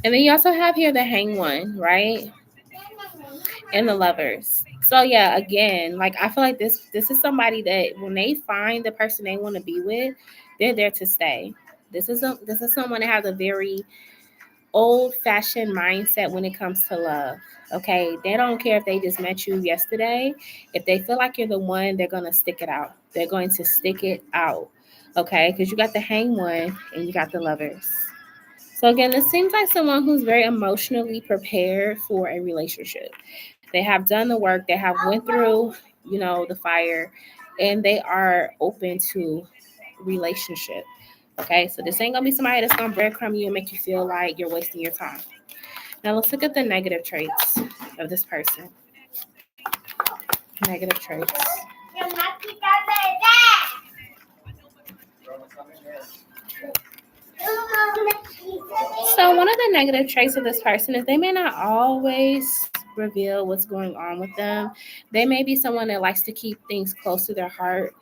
And then you also have here the Hanged One, right? And the Lovers. So yeah, again, like I feel like this is somebody that when they find the person they want to be with, they're there to stay. This is someone that has a very old-fashioned mindset when it comes to love. Okay, they don't care if they just met you yesterday. If they feel like you're the one, they're gonna stick it out. They're going to stick it out. Okay, because you got the Hanged One and you got the Lovers. So again, this seems like someone who's very emotionally prepared for a relationship. They have done the work. They have went through, the fire, and they are open to relationship. Okay, so this ain't gonna be somebody that's gonna breadcrumb you and make you feel like you're wasting your time. Now let's look at the negative traits of this person. Negative traits. So one of the negative traits of this person is they may not always reveal what's going on with them. They may be someone that likes to keep things close to their heart.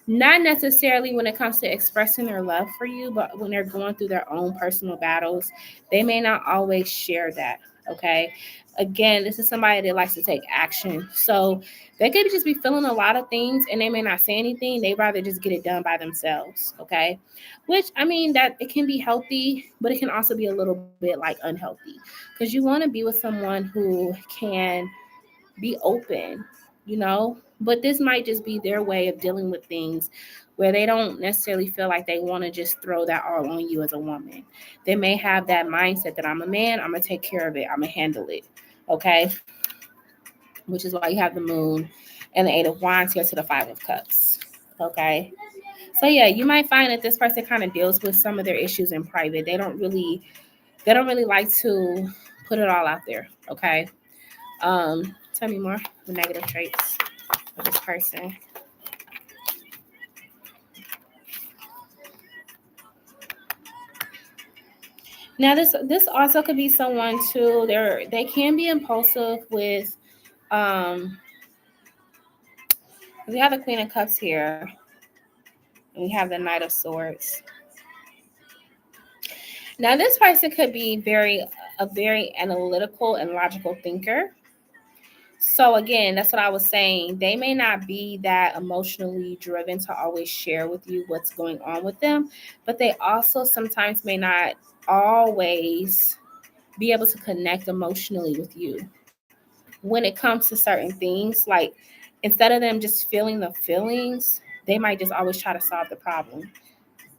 Not necessarily when it comes to expressing their love for you, but when they're going through their own personal battles, they may not always share that. Okay. Again, this is somebody that likes to take action. So they could just be feeling a lot of things and they may not say anything. They rather just get it done by themselves. Okay. Which, I mean, that it can be healthy, but it can also be a little bit like unhealthy because you want to be with someone who can be open, but this might just be their way of dealing with things where they don't necessarily feel like they want to just throw that all on you as a woman. They may have that mindset that I'm a man, I'm going to take care of it, I'm going to handle it. Okay. Which is why you have the Moon and the Eight of Wands here to the Five of Cups. Okay. So yeah, you might find that this person kind of deals with some of their issues in private. They don't really like to put it all out there. Okay. Tell me more the negative traits of this person. Now this also could be someone too. They can be impulsive with we have the Queen of Cups here. And we have the Knight of Swords. Now this person could be a very analytical and logical thinker. So again, that's what I was saying. They may not be that emotionally driven to always share with you what's going on with them, but they also sometimes may not always be able to connect emotionally with you when it comes to certain things. Like instead of them just feeling the feelings, they might just always try to solve the problem.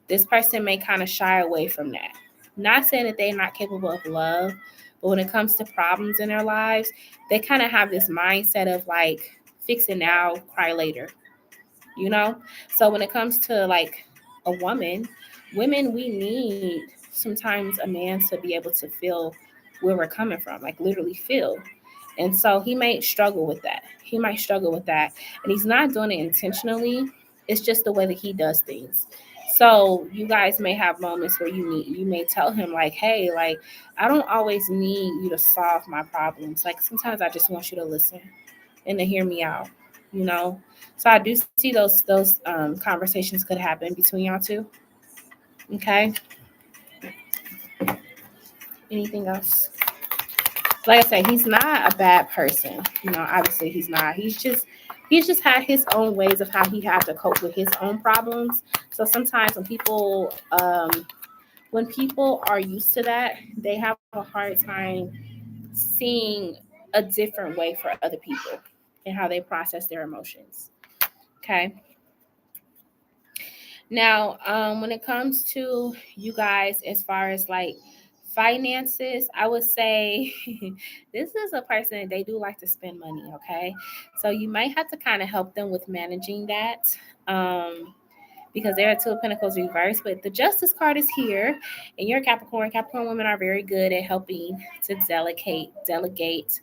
This person may kind of shy away from that. Not saying that they're not capable of love, but when it comes to problems in their lives, they kind of have this mindset of like, fix it now, cry later. So when it comes to like a women, we need sometimes a man to be able to feel where we're coming from, like literally feel. And so he might struggle with that. And he's not doing it intentionally. It's just the way that he does things. So you guys may have moments where you may tell him like, hey, like I don't always need you to solve my problems. Like sometimes I just want you to listen and to hear me out, you know. So I do see those conversations could happen between y'all two. Okay. Anything else? Like I said, he's not a bad person. You know, obviously he's not. He's just had his own ways of how he had to cope with his own problems. So sometimes when people are used to that, they have a hard time seeing a different way for other people and how they process their emotions. Okay. Now, when it comes to you guys, as far as like finances, I would say this is a person they do like to spend money. Okay, so you might have to kind of help them with managing that. Because there are two of Pentacles reversed, but the Justice card is here, and you're Capricorn. Capricorn women are very good at helping to delegate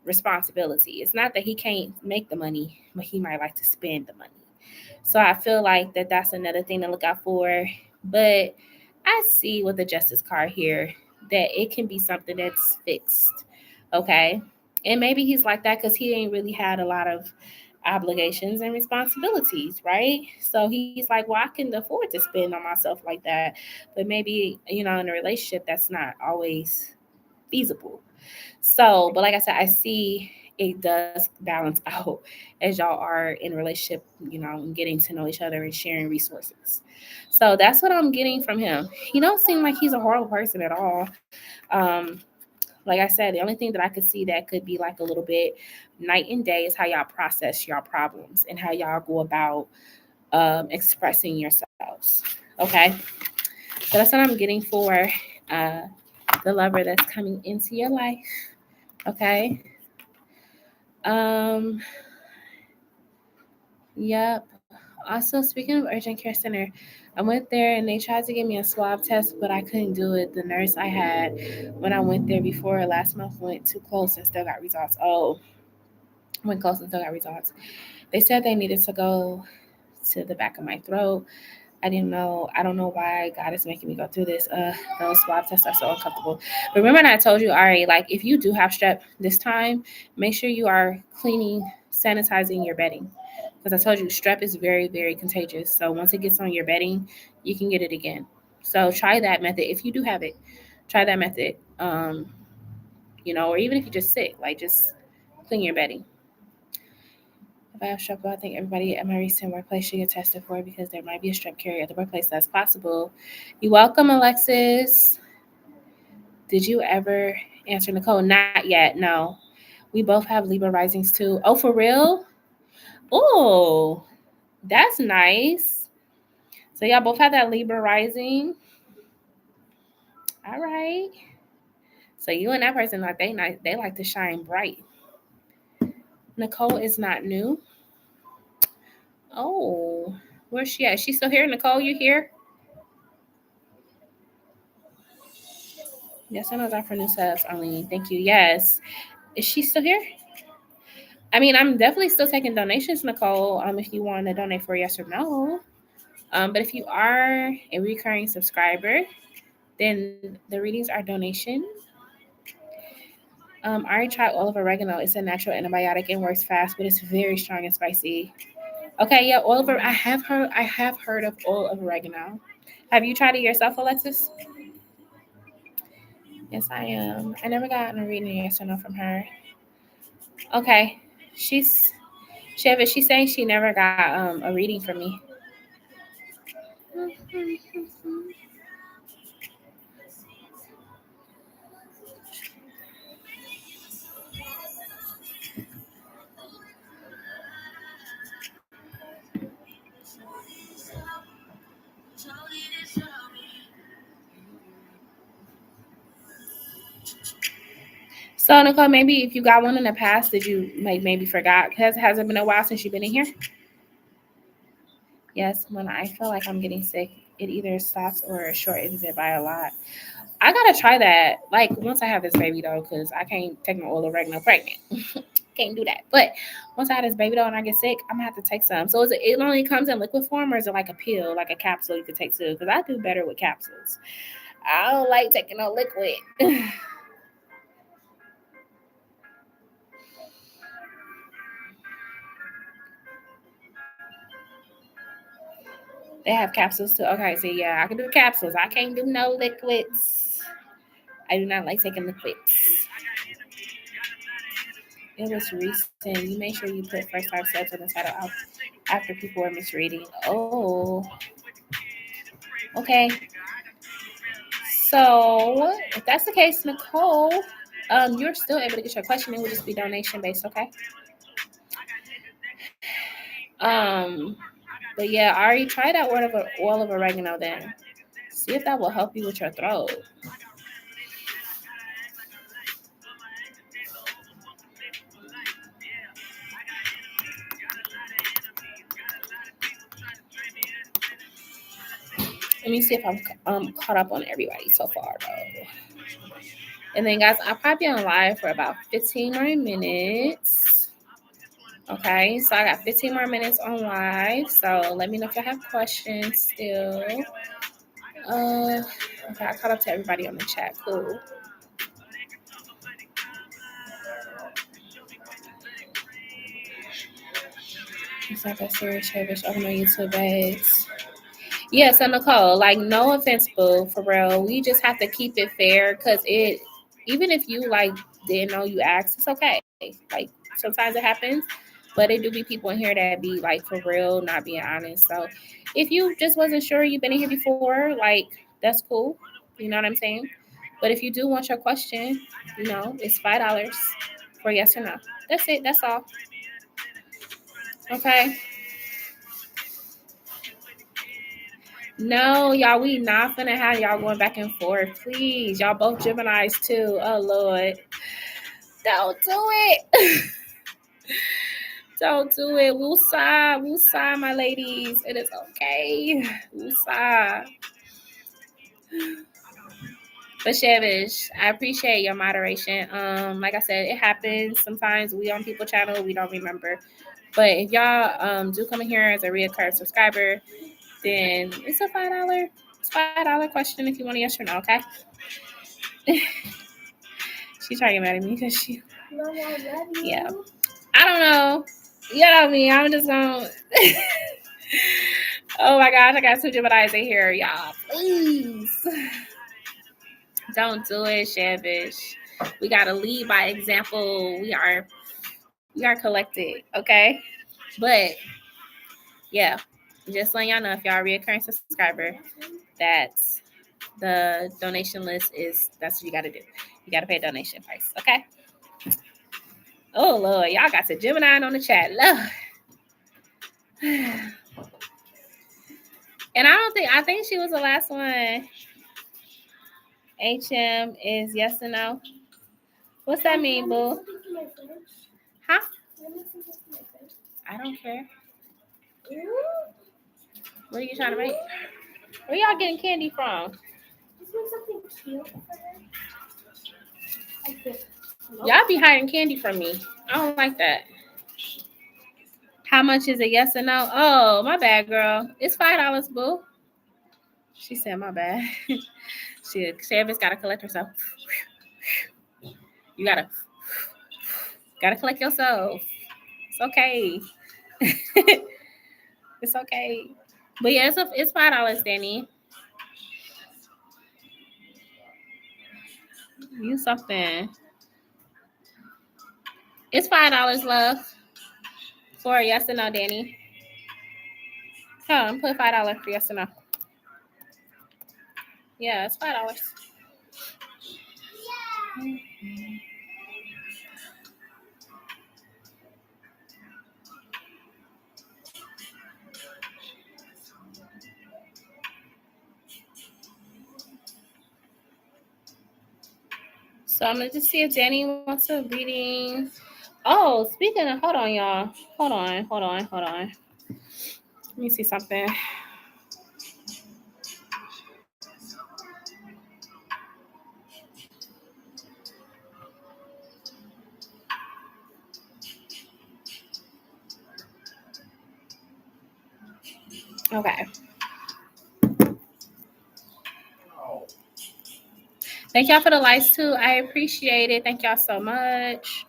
responsibility. It's not that he can't make the money, but he might like to spend the money. So I feel like that's another thing to look out for. But I see with the Justice card here that it can be something that's fixed. Okay. And maybe he's like that because he ain't really had a lot of obligations and responsibilities, right? So he's like, well, I can afford to spend on myself like that. But maybe, in a relationship, that's not always feasible. So, but like I said, I see it does balance out as y'all are in a relationship, and getting to know each other and sharing resources. So that's what I'm getting from him. He don't seem like he's a horrible person at all. Um, like I said, the only thing that I could see that could be like a little bit night and day is how y'all process your problems and how y'all go about expressing yourselves. Okay. So that's what I'm getting for uh, the lover that's coming into your life. Okay. Um, yep. Also, speaking of urgent care center, I went there and they tried to give me a swab test, but I couldn't do it. The nurse I had when I went there before last month went too close and still got results. Oh, went close and still got results. They said they needed to go to the back of my throat. I didn't know. I don't know why God is making me go through this. Those swab tests are so uncomfortable. But remember, I told you already. Like, if you do have strep this time, make sure you are cleaning, sanitizing your bedding, because I told you strep is very, very contagious. So once it gets on your bedding, you can get it again. So try that method if you do have it. Try that method. Or even if you're just sick, like just clean your bedding. If I have strep, I think everybody at my recent workplace should get tested for it because there might be a strep carrier at the workplace. That's possible. You're welcome, Alexis. Did you ever answer Nicole? Not yet. No. We both have Libra risings too. Oh, for real? Oh, that's nice. So y'all both have that Libra rising. All right. So you and that person, like they like to shine bright. Nicole is not new. Oh, where's she at? She's still here. Nicole, you here? Yes, I know that for new subs, Arlene. Thank you. Yes. Is she still here? I mean, I'm definitely still taking donations, Nicole. If you want to donate for yes or no. But if you are a recurring subscriber, then the readings are donation. I tried oil of oregano. It's a natural antibiotic and works fast, but it's very strong and spicy. Okay, yeah, oil of I have heard of oil of oregano. Have you tried it yourself, Alexis? Yes, I am. I never got a reading yes or no from her. Okay, she's saying she never got a reading from me. So Nicole, maybe if you got one in the past, did you maybe forgot? Has it been a while since you've been in here? Yes, when I feel like I'm getting sick, it either stops or shortens it by a lot. I gotta try that. Like once I have this baby though, because I can't take my oil of oregano pregnant. Can't do that. But once I have this baby doll and I get sick, I'm gonna have to take some. So it only comes in liquid form, or is it like a pill, like a capsule you could take too? Because I do better with capsules. I don't like taking no liquid. They have capsules too. Okay, so yeah, I can do capsules. I can't do no liquids. I do not like taking liquids. It was recent. You make sure you put first time steps in the title after people are misreading. Oh, okay. So if that's the case, Nicole, you're still able to get your question. It will just be donation based, okay? But yeah, I already tried that oil of oregano then. See if that will help you with your throat. Let me see if I'm caught up on everybody so far though. And then guys, I'll probably be on live for about 15 more minutes. Okay, so I got 15 more minutes on live. So let me know if you have questions still. Okay, I caught up to everybody on the chat. Cool. It's like a serious service open on YouTube babes. Yeah, so Nicole, like no offense, boo, for real. We just have to keep it fair because even if you like didn't know you asked, it's okay. Like sometimes it happens, but it do be people in here that be like for real, not being honest. So if you just wasn't sure you've been in here before, like that's cool. You know what I'm saying? But if you do want your question, it's $5 for yes or no. That's it. That's all. Okay. No, y'all, we not finna have y'all going back and forth. Please. Y'all both Geminis too. Oh Lord. Don't do it. Don't do it. Woosah, my ladies. It is okay. Woosah. But Shavish, I appreciate your moderation. Like I said, it happens. Sometimes we on people channel, we don't remember. But if y'all do come in here as a reoccurring subscriber, then it's a $5 question if you want a yes or no, okay? She's trying to get mad at me because she. Mom, I love you. Yeah. I don't know. You know me. I'm just going. Oh my gosh, I got two Geminis in here, y'all. Please. Don't do it, Shavish. We gotta lead by example. We are collected, okay? But yeah, just letting y'all know if y'all are a reoccurring subscriber, that the donation list that's what you gotta do. You gotta pay a donation price, okay? Oh Lord, y'all got to Gemini on the chat. Lord. And I think she was the last one. HM is yes or no. What's that mean, boo? Huh? I don't care. What are you trying to make? Where y'all getting candy from? Something cute for her. Y'all be hiding candy from me. I don't like that. How much is it? Yes or no? Oh, my bad, girl. It's $5, boo. She said, my bad. Shavis gotta collect herself. You gotta collect yourself. It's okay. It's okay. But yeah, it's $5, Danny. You something. It's $5, love. For a yes or no, Danny. Come on, put $5 for yes or no. Yeah, it's $5. So I'm gonna just see if Danny wants a reading. Oh, speaking of, hold on, y'all. Hold on. Let me see something. Okay. Thank y'all for the likes too. I appreciate it. Thank y'all so much.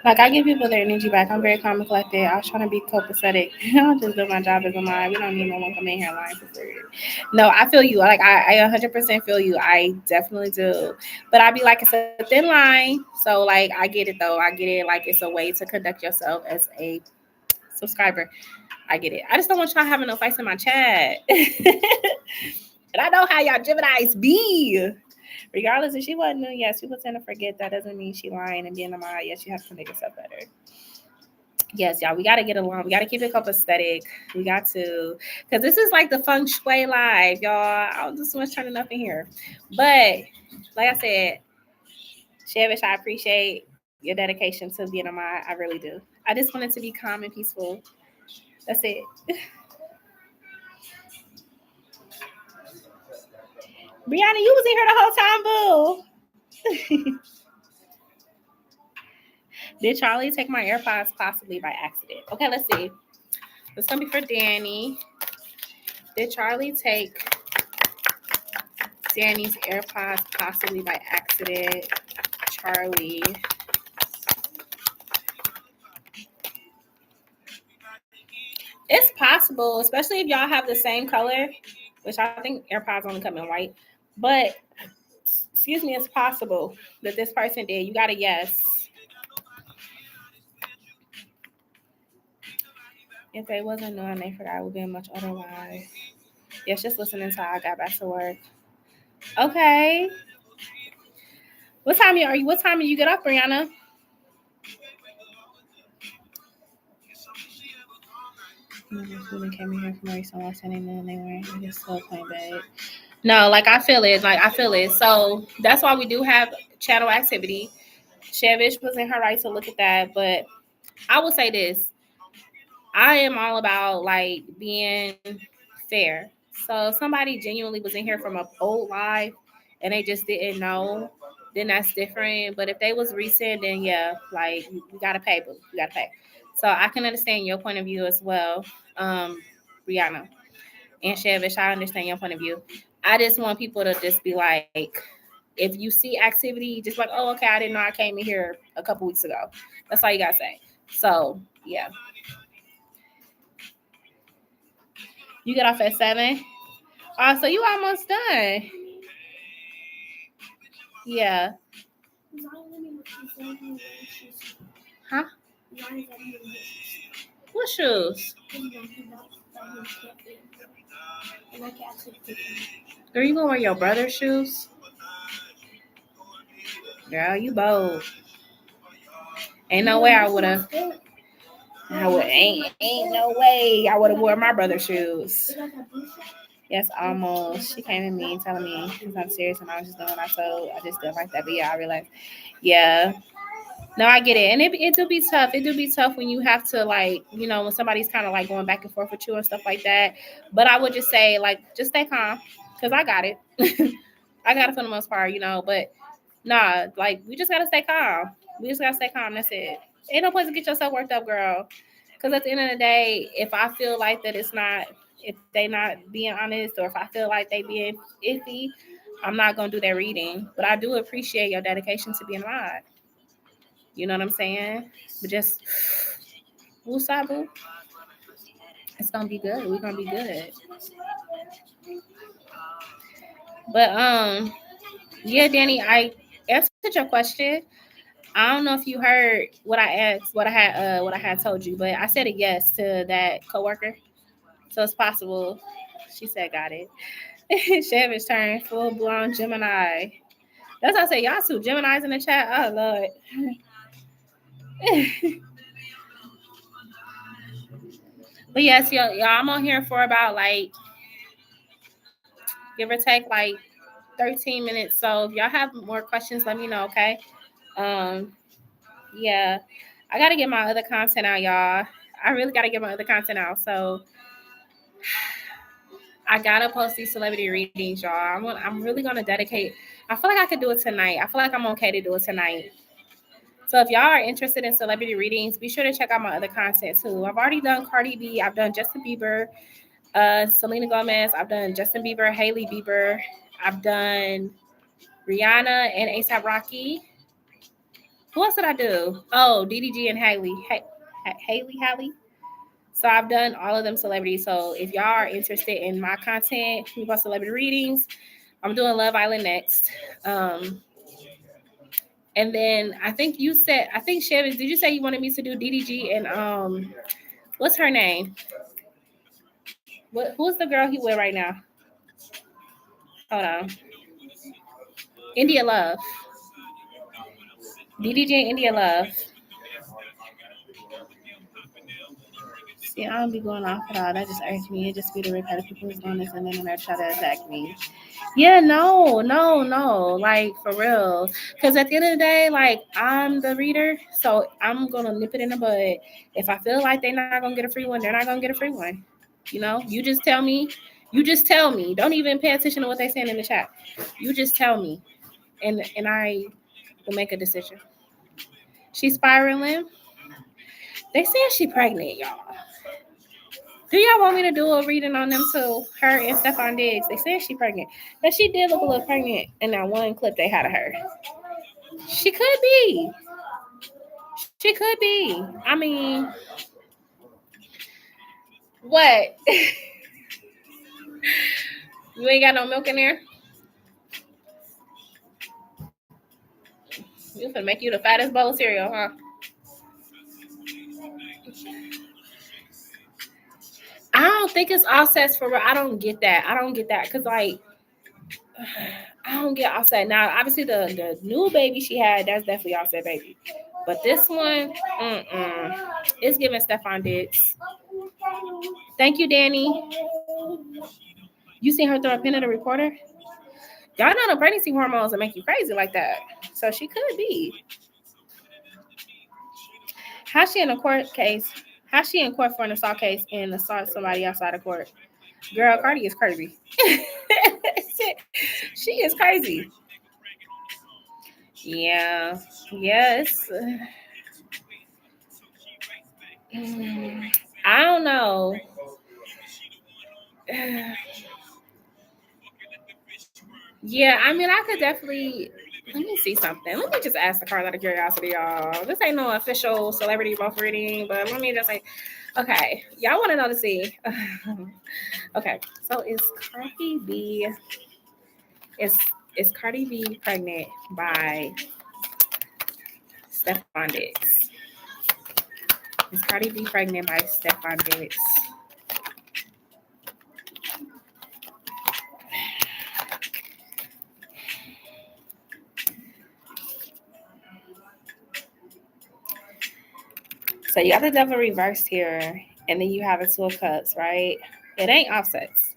Like, I give people their energy back. I'm very calm and collected. I was trying to be copacetic. I'll just do my job as a mind. We don't need no one coming in here lying for free. No, I feel you. Like, I 100% feel you. I definitely do. But I be like, it's a thin line. So, like, I get it, though. I get it. Like, it's a way to conduct yourself as a subscriber. I get it. I just don't want y'all having no fights in my chat. And I know how y'all Geminis be. Regardless if she wasn't new, yes, people tend to forget. That doesn't mean she lying and being a mind. Yes, you have to make yourself better. Yes, y'all, we got to get along. We got to keep it copacetic. We got to, because this is like the feng shui live, y'all. I don't do so much turning up in here. But like I said, Shavish, I appreciate your dedication to being a mind. I really do. I just want it to be calm and peaceful. That's it. Brianna, you was in here the whole time, boo. Did Charlie take my AirPods possibly by accident? Okay, let's see. It's gonna be for Danny. Did Charlie take Danny's AirPods possibly by accident? Charlie. It's possible, especially if y'all have the same color, which I think AirPods only come in white. But excuse me, it's possible that this person did. You got a yes. If they wasn't knowing they forgot, it would be much otherwise. Yes, just listening until I got back to work. Okay. What time are you? What time do you get up, Brianna? Really came in here from where someone sending them they were just so plain bad. No, like I feel it. Like I feel it. So that's why we do have channel activity. Shavish was in her right to look at that, but I will say this. I am all about like being fair. So if somebody genuinely was in here from an old live and they just didn't know, then that's different. But if they was recent, then yeah, like we gotta pay, but we gotta pay. So I can understand your point of view as well, Brianna and Shavish. I understand your point of view. I just want people to just be like, if you see activity, just like, oh, okay, I didn't know I came in here a couple weeks ago. That's all you gotta say. So yeah. You get off at 7. Oh, so you almost done. Yeah. Huh? What shoes? Girl, you gonna wear your brother's shoes? Girl, you bold. Ain't no way I would have. Ain't no way I would have wore my brother's shoes. Yes, almost. She came at me telling me I'm serious and I was just doing what I told. I just didn't like that. But yeah, I realized. Yeah. No, I get it. And it do be tough. It do be tough when you have to like, you know, when somebody's kind of like going back and forth with you and stuff like that. But I would just say, like, just stay calm. Because I got it. I got it for the most part, you know. But nah, like, we just got to stay calm. We just got to stay calm. That's it. Ain't no place to get yourself worked up, girl. Because at the end of the day, if I feel like that it's not, if they not being honest or if I feel like they being iffy, I'm not going to do their reading. But I do appreciate your dedication to being live. You know what I'm saying? But just woosah, it's gonna be good. We're gonna be good. But yeah, Danny, I answered your question. I don't know if you heard what I asked, what I had told you, but I said a yes to that coworker. So it's possible. She said, got it. Shavish turned full blown Gemini. That's what I say. Y'all two Geminis in the chat. Oh Lord. But yes, y'all, I'm on here for about like give or take like 13 minutes. So if y'all have more questions, let me know, okay? Yeah, I gotta get my other content out, y'all. I really gotta get my other content out. So I gotta post these celebrity readings, y'all. I'm really gonna dedicate. I feel like I could do it tonight. I feel like I'm okay to do it tonight. So if y'all are interested in celebrity readings, be sure to check out my other content too. I've already done Cardi B. I've done Justin Bieber, Selena Gomez. I've done Justin Bieber, Hailey Bieber. I've done Rihanna and A$AP Rocky. Who else did I do? Oh, DDG and Hailey. Hailey. So I've done all of them celebrities. So if y'all are interested in my content, about celebrity readings, I'm doing Love Island next. And then I think Chevy, did you say you wanted me to do DDG and what's her name? Who's the girl he with right now? Hold on. India Love. DDG and India Love. See, I don't be going off at all. That just irks me. It just be the repetitive people who's doing this and then they try to attack me. Yeah, no. Like, for real. Because at the end of the day, like, I'm the reader, so I'm going to nip it in the bud. If I feel like they're not going to get a free one, they're not going to get a free one. You know, you just tell me. Don't even pay attention to what they're saying in the chat. You just tell me. And I will make a decision. She's spiraling. They said she pregnant, y'all. Do y'all want me to do a reading on them too? Her and Stephon Diggs. They said she pregnant. But she did look a little pregnant in that one clip they had of her. She could be. I mean, what? You ain't got no milk in there? You finna make you the fattest bowl of cereal, huh? I don't think it's Offset's for real. I don't get that. Because, like, I don't get Offset. Now, obviously, the new baby she had, that's definitely Offset baby. But this one, it's giving Stephon Diggs. Thank you, Danny. You seen her throw a pin at a reporter? Y'all know the pregnancy hormones that make you crazy like that. So she could be. How's she in a court case? How's she in court for an assault case and assault somebody outside of court? Girl, Cardi is crazy. She is crazy. Yeah. Yes. I don't know. Yeah, I mean, I could definitely. Let me see something. Let me just ask the card out of curiosity, y'all. This ain't no official celebrity both reading, but let me just say, okay, y'all want to know to see. Okay, so is Cardi B pregnant by Stephon Diggs? Is Cardi B pregnant by Stephon Diggs? So you got the devil reversed here, and then you have a two of cups, right? It ain't Offset's.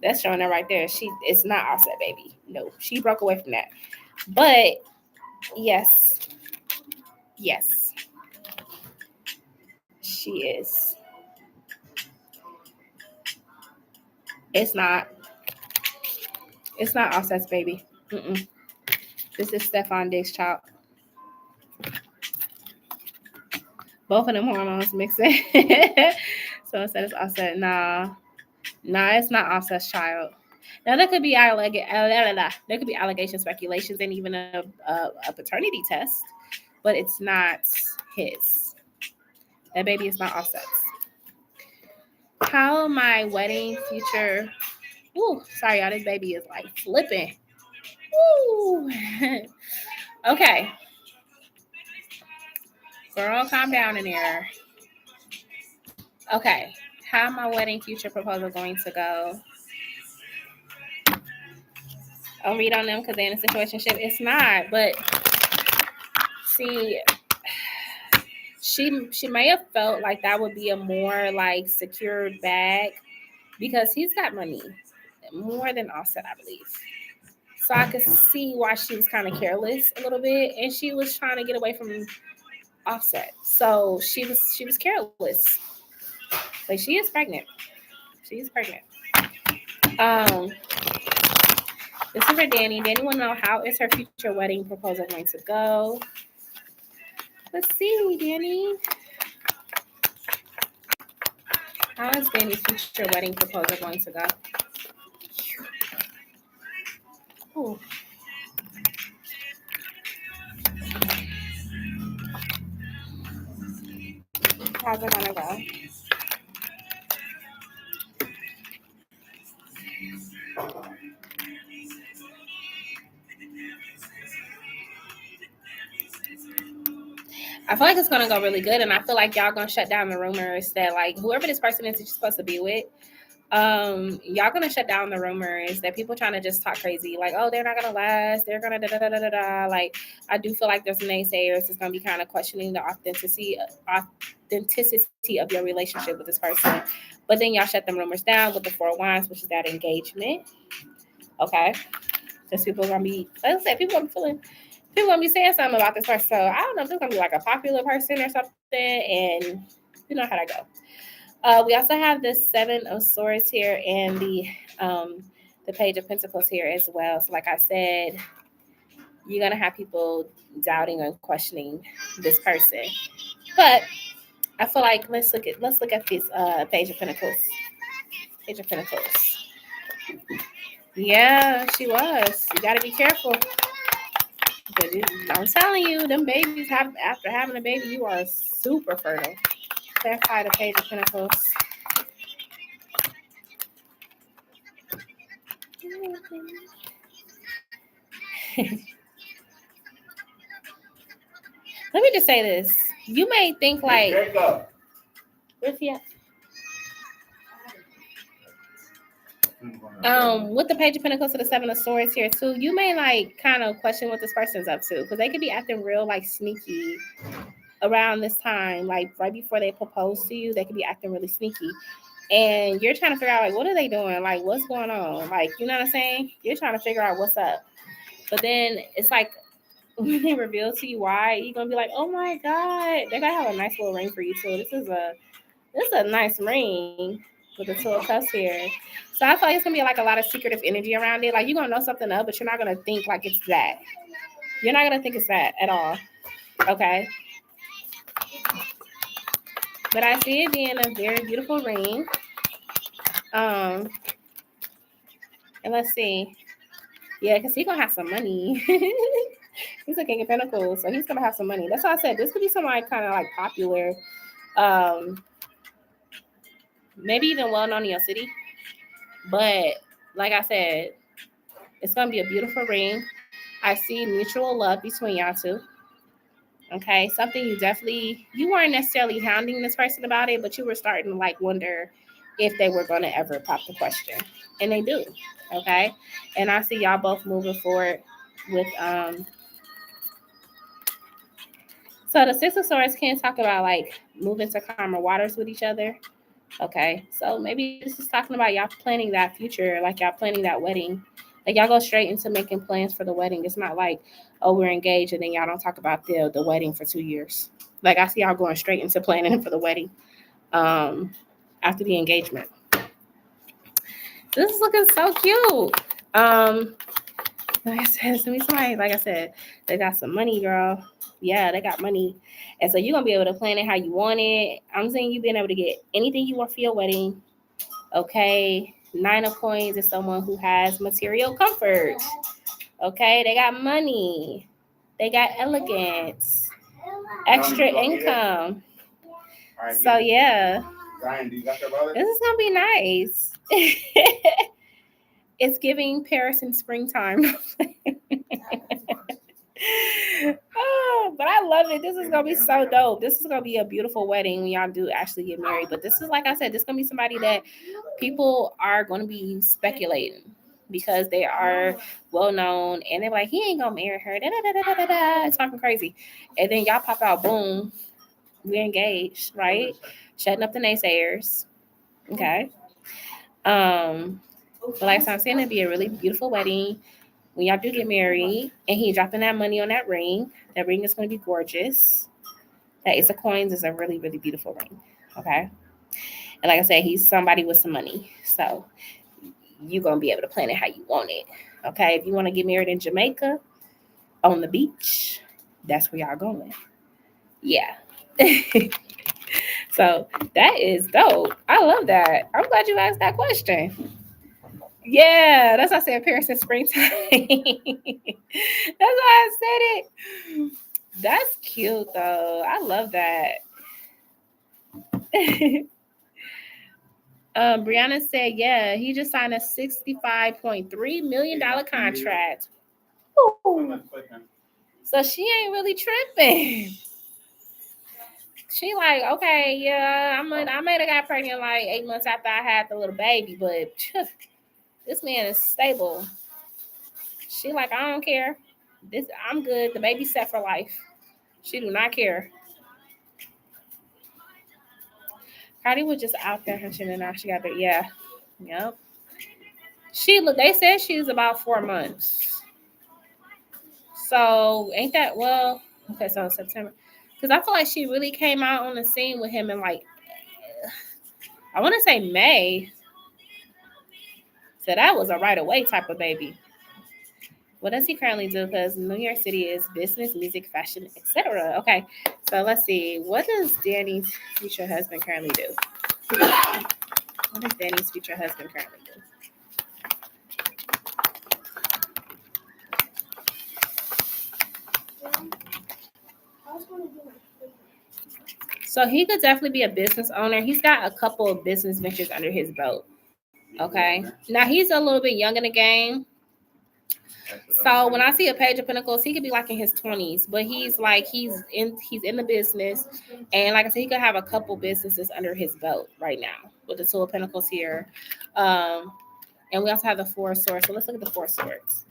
That's showing her right there. It's not Offset, baby. No, she broke away from that. But yes, she is. It's not Offset's baby. This is Stephon Diggs' child. Both of them hormones mixing. So instead it's Offset. Nah, it's not Offset's child. Now there could be allegations, speculations, and even a paternity test, but it's not his. That baby is not Offset's. How my wedding future? Ooh, sorry, y'all. This baby is like flipping. Ooh. Okay. Girl, calm down in there. Okay. How my wedding future proposal going to go? I'll read on them because they're in a situationship. It's not, but see, she may have felt like that would be a more like secured bag because he's got money. more than Offset, I believe. So I could see why she was kind of careless a little bit, and she was trying to get away from Offset. So she was careless. Like she is pregnant. She is pregnant. This is for Danny. Danny want to know, how is her future wedding proposal going to go? Let's see, Danny. How is Danny's future wedding proposal going to go? Ooh. How's it gonna go? I feel like it's gonna go really good, and I feel like y'all gonna shut down the rumors that like whoever this person is that you're supposed to be with, y'all gonna shut down the rumors that people trying to just talk crazy, like, oh, they're not gonna last, they're gonna da da da da da. Like, I do feel like there's naysayers that's gonna be kind of questioning the authenticity of your relationship with this person, but then y'all shut them rumors down with the 4 of Wands, which is that engagement. Okay, because people are gonna be, like I said, people gonna be saying something about this person. So I don't know if it's gonna be like a popular person or something, and you know how that go. We also have the 7 of Swords here and the Page of Pentacles here as well. So like I said, you're gonna have people doubting and questioning this person. But I feel like let's look at this Page of Pentacles. Page of Pentacles. Yeah, she was. You gotta be careful. I'm telling you, them babies after having a baby, you are super fertile. Clarify the Page of Pentacles. Let me just say this. You may think like, where's he at? With the Page of Pentacles to the 7 of Swords here too, you may like kind of question what this person's up to, because they could be acting real like sneaky around this time, like right before they propose to you. They could be acting really sneaky, and you're trying to figure out like, what are they doing, like what's going on, like, you know what I'm saying? You're trying to figure out what's up, but then it's like when they reveal to you why, you're gonna be like, oh my god, they're gonna have a nice little ring for you too. This is a nice ring with the 2 of Cups here. So I feel like it's gonna be like a lot of secretive energy around it. Like you're gonna know something up, but you're not gonna think like it's that. You're not gonna think it's that at all. Okay. But I see it being a very beautiful ring. And let's see. Yeah, because he's gonna have some money. He's a King of Pentacles, so he's gonna have some money. That's why I said this could be somebody kind of like popular. Maybe even well known in your city. But like I said, it's gonna be a beautiful ring. I see mutual love between y'all two. Okay, something you weren't necessarily hounding this person about it, but you were starting to like wonder if they were gonna ever pop the question, and they do. Okay, and I see y'all both moving forward with So the 6 of Swords can talk about like moving to calmer waters with each other. Okay, so maybe this is talking about y'all planning that future, like y'all planning that wedding. Like y'all go straight into making plans for the wedding. It's not like, oh, we're engaged and then y'all don't talk about the wedding for 2 years. Like I see y'all going straight into planning for the wedding after the engagement. This is looking so cute. Like I said, they got some money, girl. Yeah, they got money. And so you're going to be able to plan it how you want it. I'm saying you being able to get anything you want for your wedding. Okay. 9 of Coins is someone who has material comfort. Okay. They got money. They got elegance. Extra income. So, yeah. This is going to be nice. It's giving Paris in springtime. Oh, but I love it. This is gonna be so dope. This is gonna be a beautiful wedding when y'all do actually get married. But this is, like I said, this is gonna be somebody that people are gonna be speculating because they are well known, and they're like, he ain't gonna marry her. Da, da, da, da, da, da. It's talking crazy, and then y'all pop out, boom, we engaged, right? Shutting up the naysayers. Okay. But like I'm saying, it'd be a really beautiful wedding when y'all do get married, and he dropping that money on that ring. That ring is going to be gorgeous. That Ace of Coins is a really, really beautiful ring. Okay. And like I said, he's somebody with some money. So you're going to be able to plan it how you want it. Okay. If you want to get married in Jamaica on the beach, that's where y'all going. Yeah. So that is dope. I love that. I'm glad you asked that question. Yeah, that's why I said Paris in springtime. That's why I said it. That's cute though. I love that. Brianna said, yeah, he just signed a $65.3 million contract. Ooh. So she ain't really tripping. She like, okay, yeah, I might have got pregnant like 8 months after I had the little baby, but this man is stable. She like, I don't care. I'm good. The baby's set for life. She do not care. Cardi was just out there hunching and now she got there. Yeah. Yep. They said she was about 4 months. So ain't that well? Okay, so September. Because I feel like she really came out on the scene with him in like, I want to say May. So that was a right away type of baby. What does he currently do? Because New York City is business, music, fashion, etc. Okay, so let's see. What does Danny's future husband currently do? What does Danny's future husband currently do? So he could definitely be a business owner. He's got a couple of business ventures under his belt. Okay. Now he's a little bit young in the game. So when I see a Page of Pentacles, he could be like in his 20s, but he's in the business, and like I said, he could have a couple businesses under his belt right now with the Two of Pentacles here, and we also have the Four of Swords. So let's look at the Four of Swords.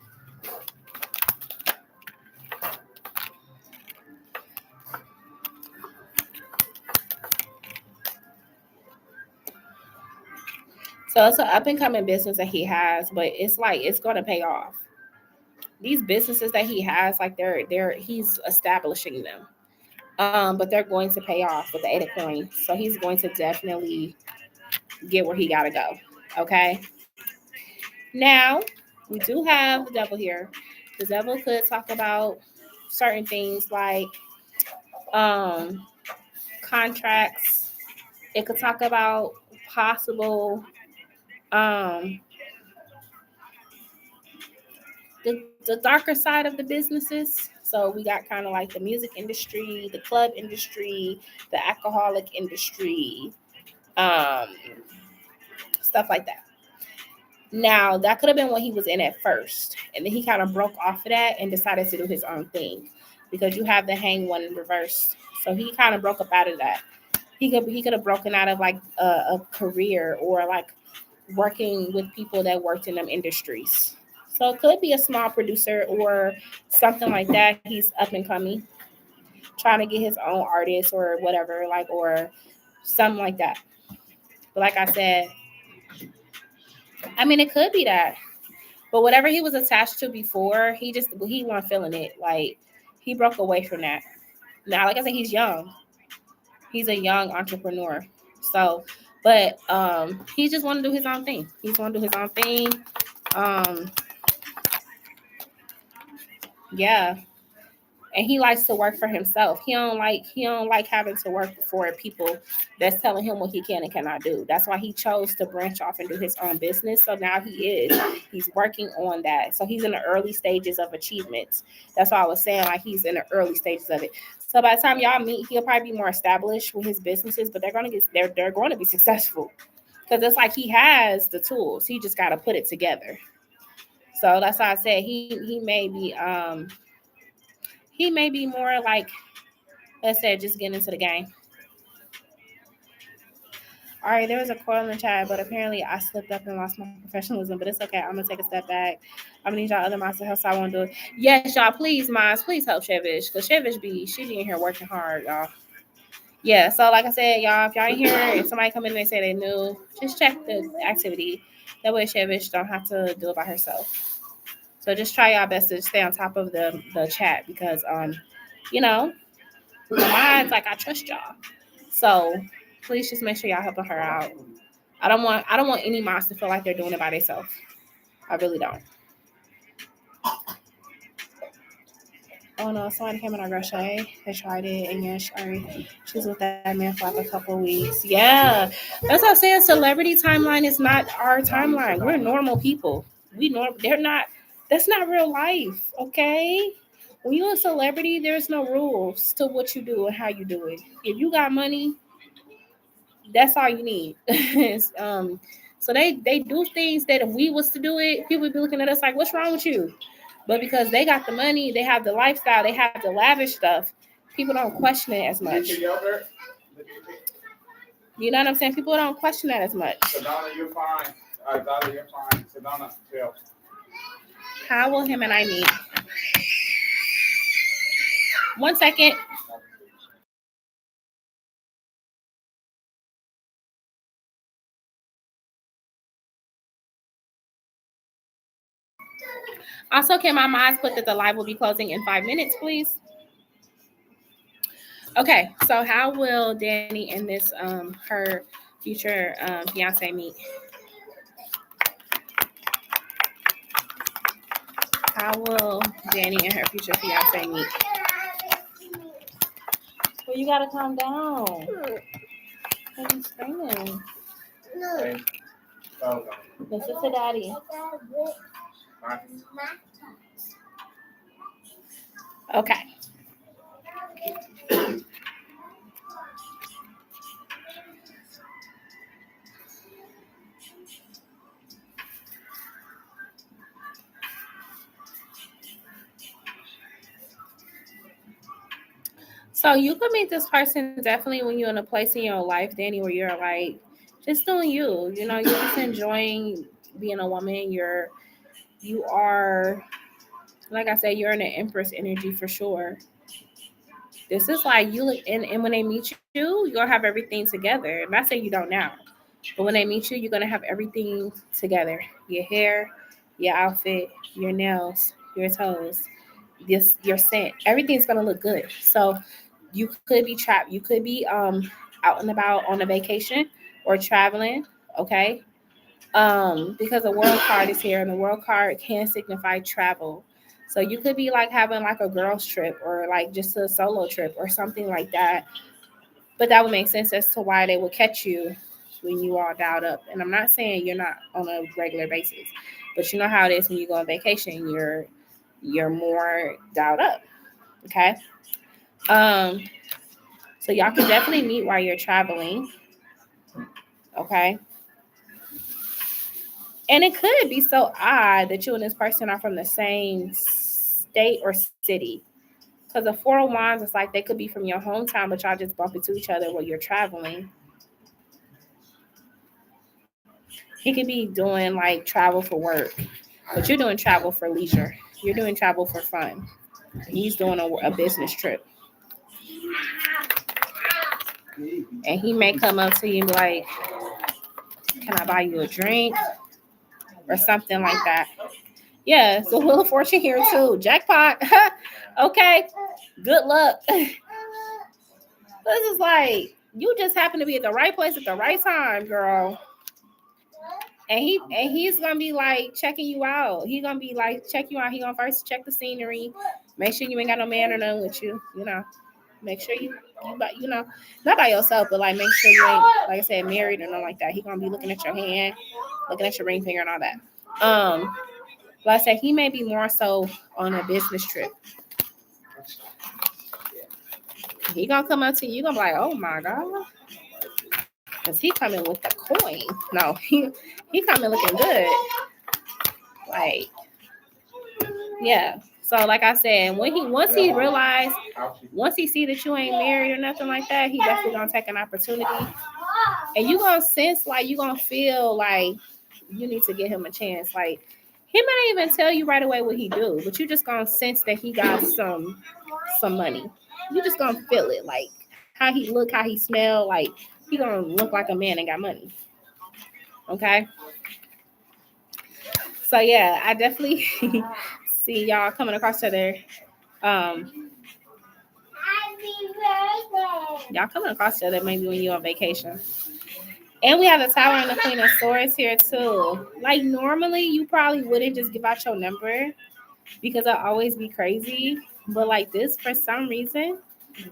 So it's an up and coming business that he has, but it's like it's going to pay off. These businesses that he has, like he's establishing them. But they're going to pay off with the Eight of Coins. So he's going to definitely get where he gotta go. Okay. Now we do have the devil here. The devil could talk about certain things like contracts. It could talk about possible the darker side of the businesses. So we got kind of like the music industry, the club industry, the alcoholic industry, stuff like that. Now, that could have been what he was in at first. And then he kind of broke off of that and decided to do his own thing. Because you have the hang one in reverse. So he kind of broke up out of that. He could have broken out of like a career or like working with people that worked in them industries. So it could be a small producer or something like that. He's up and coming, trying to get his own artist or whatever, like, or something like that. But like I said, I mean, it could be that. But whatever he was attached to before, he wasn't feeling it. Like, he broke away from that. Now, like I said, he's young. He's a young entrepreneur. So, but he just want to do his own thing. He's want to do his own thing. Yeah. And he likes to work for himself. He don't like having to work for people that's telling him what he can and cannot do. That's why he chose to branch off and do his own business. So now he's working on that. So he's in the early stages of achievements. That's why I was saying, like, he's in the early stages of it. So by the time y'all meet, he'll probably be more established with his businesses, but they're going to be successful because it's like he has the tools. He just got to put it together. So that's why I said he may be more like, let's say, just getting into the game. All right, there was a quote in the chat, but apparently I slipped up and lost my professionalism, but it's okay. I'm going to take a step back. I'm going to need y'all other moms to help, so I won't do it. Yes, y'all, please, moms, please help Chevish, because Chevish she be in here working hard, y'all. Yeah, so like I said, y'all, if y'all ain't here and somebody come in and they say they new, just check the activity. That way she bitch don't have to do it by herself. So just try your best to stay on top of the chat because you know, mine's like I trust y'all. So please just make sure y'all helping her out. I don't want any moms to feel like they're doing it by themselves. I really don't. Oh no, somebody came in our crochet. They tried it, and yeah, she's with that man for like a couple of weeks. Yeah, that's what I'm saying. Celebrity timeline is not our timeline. We're normal people. They're not. That's not real life. Okay. When you're a celebrity, there's no rules to what you do and how you do it. If you got money, that's all you need. So they do things that if we was to do it, people would be looking at us like, "What's wrong with you?" But because they got the money, they have the lifestyle, they have the lavish stuff, people don't question it as much. You know what I'm saying? People don't question that as much. Sedona, you're fine. Donna, you're fine. Sedona, chill. How will him and I meet? 1 second. Also, can my mods put that the live will be closing in 5 minutes, please? Okay, so how will Danny and this her future fiance meet? How will Danny and her future fiance meet? Well, you gotta calm down. What are you screaming? No. Oh, Listen to daddy. Okay. So you could meet this person definitely when you're in a place in your life, Danny, where you're like just doing you. You know, you're just enjoying being a woman. You are, like I said, you're in an Empress energy for sure. This is like you look, and when they meet you, you're gonna have everything together. I'm not saying you don't now, but when they meet you, you're gonna have everything together. Your hair, your outfit, your nails, your toes, your scent. Everything's gonna look good. So you could be trapped. You could be out and about on a vacation or traveling. Okay. Because the world card is here, and the world card can signify travel. So you could be like having like a girls trip or like just a solo trip or something like that. But that would make sense as to why they would catch you when you are dialed up. And I'm not saying you're not on a regular basis, but you know how it is when you go on vacation, you're more dialed up. Okay. Um, so y'all can definitely meet while you're traveling. Okay. And it could be so odd that you and this person are from the same state or city. Because the Four of Wands is like they could be from your hometown, but y'all just bump into each other while you're traveling. He could be doing like travel for work, but you're doing travel for leisure. You're doing travel for fun. He's doing a business trip. And he may come up to you and be like, "Can I buy you a drink?" Or something like that. Yeah, so Wheel of Fortune here too. Jackpot. Okay, good luck. This is like you just happen to be at the right place at the right time, girl. And he's gonna be like checking you out. He's gonna be like check you out. He gonna first check the scenery, make sure you ain't got no man or nothing with you. You know, make sure you know, not by yourself, but like make sure you ain't, like I said, married or nothing like that. He gonna be looking at your hand, looking at your ring finger and all that. Like I said, he may be more so on a business trip. He gonna come up to you, gonna be like, "Oh my god," because he coming with the coin. No, he coming looking good. Like, yeah. So like I said, once he see that you ain't married or nothing like that, he definitely gonna take an opportunity, and you gonna sense like you gonna feel like you need to give him a chance. Like he might not even tell you right away what he do, but you just gonna sense that he got some money. You just gonna feel it, like how he look, how he smell, like he gonna look like a man and got money. Okay. So yeah, I definitely see y'all coming across each other. Happy birthday. Y'all coming across each other maybe when you're on vacation. And we have the Tower and the Queen of Swords here too. Like normally you probably wouldn't just give out your number because I'll always be crazy. But like this, for some reason,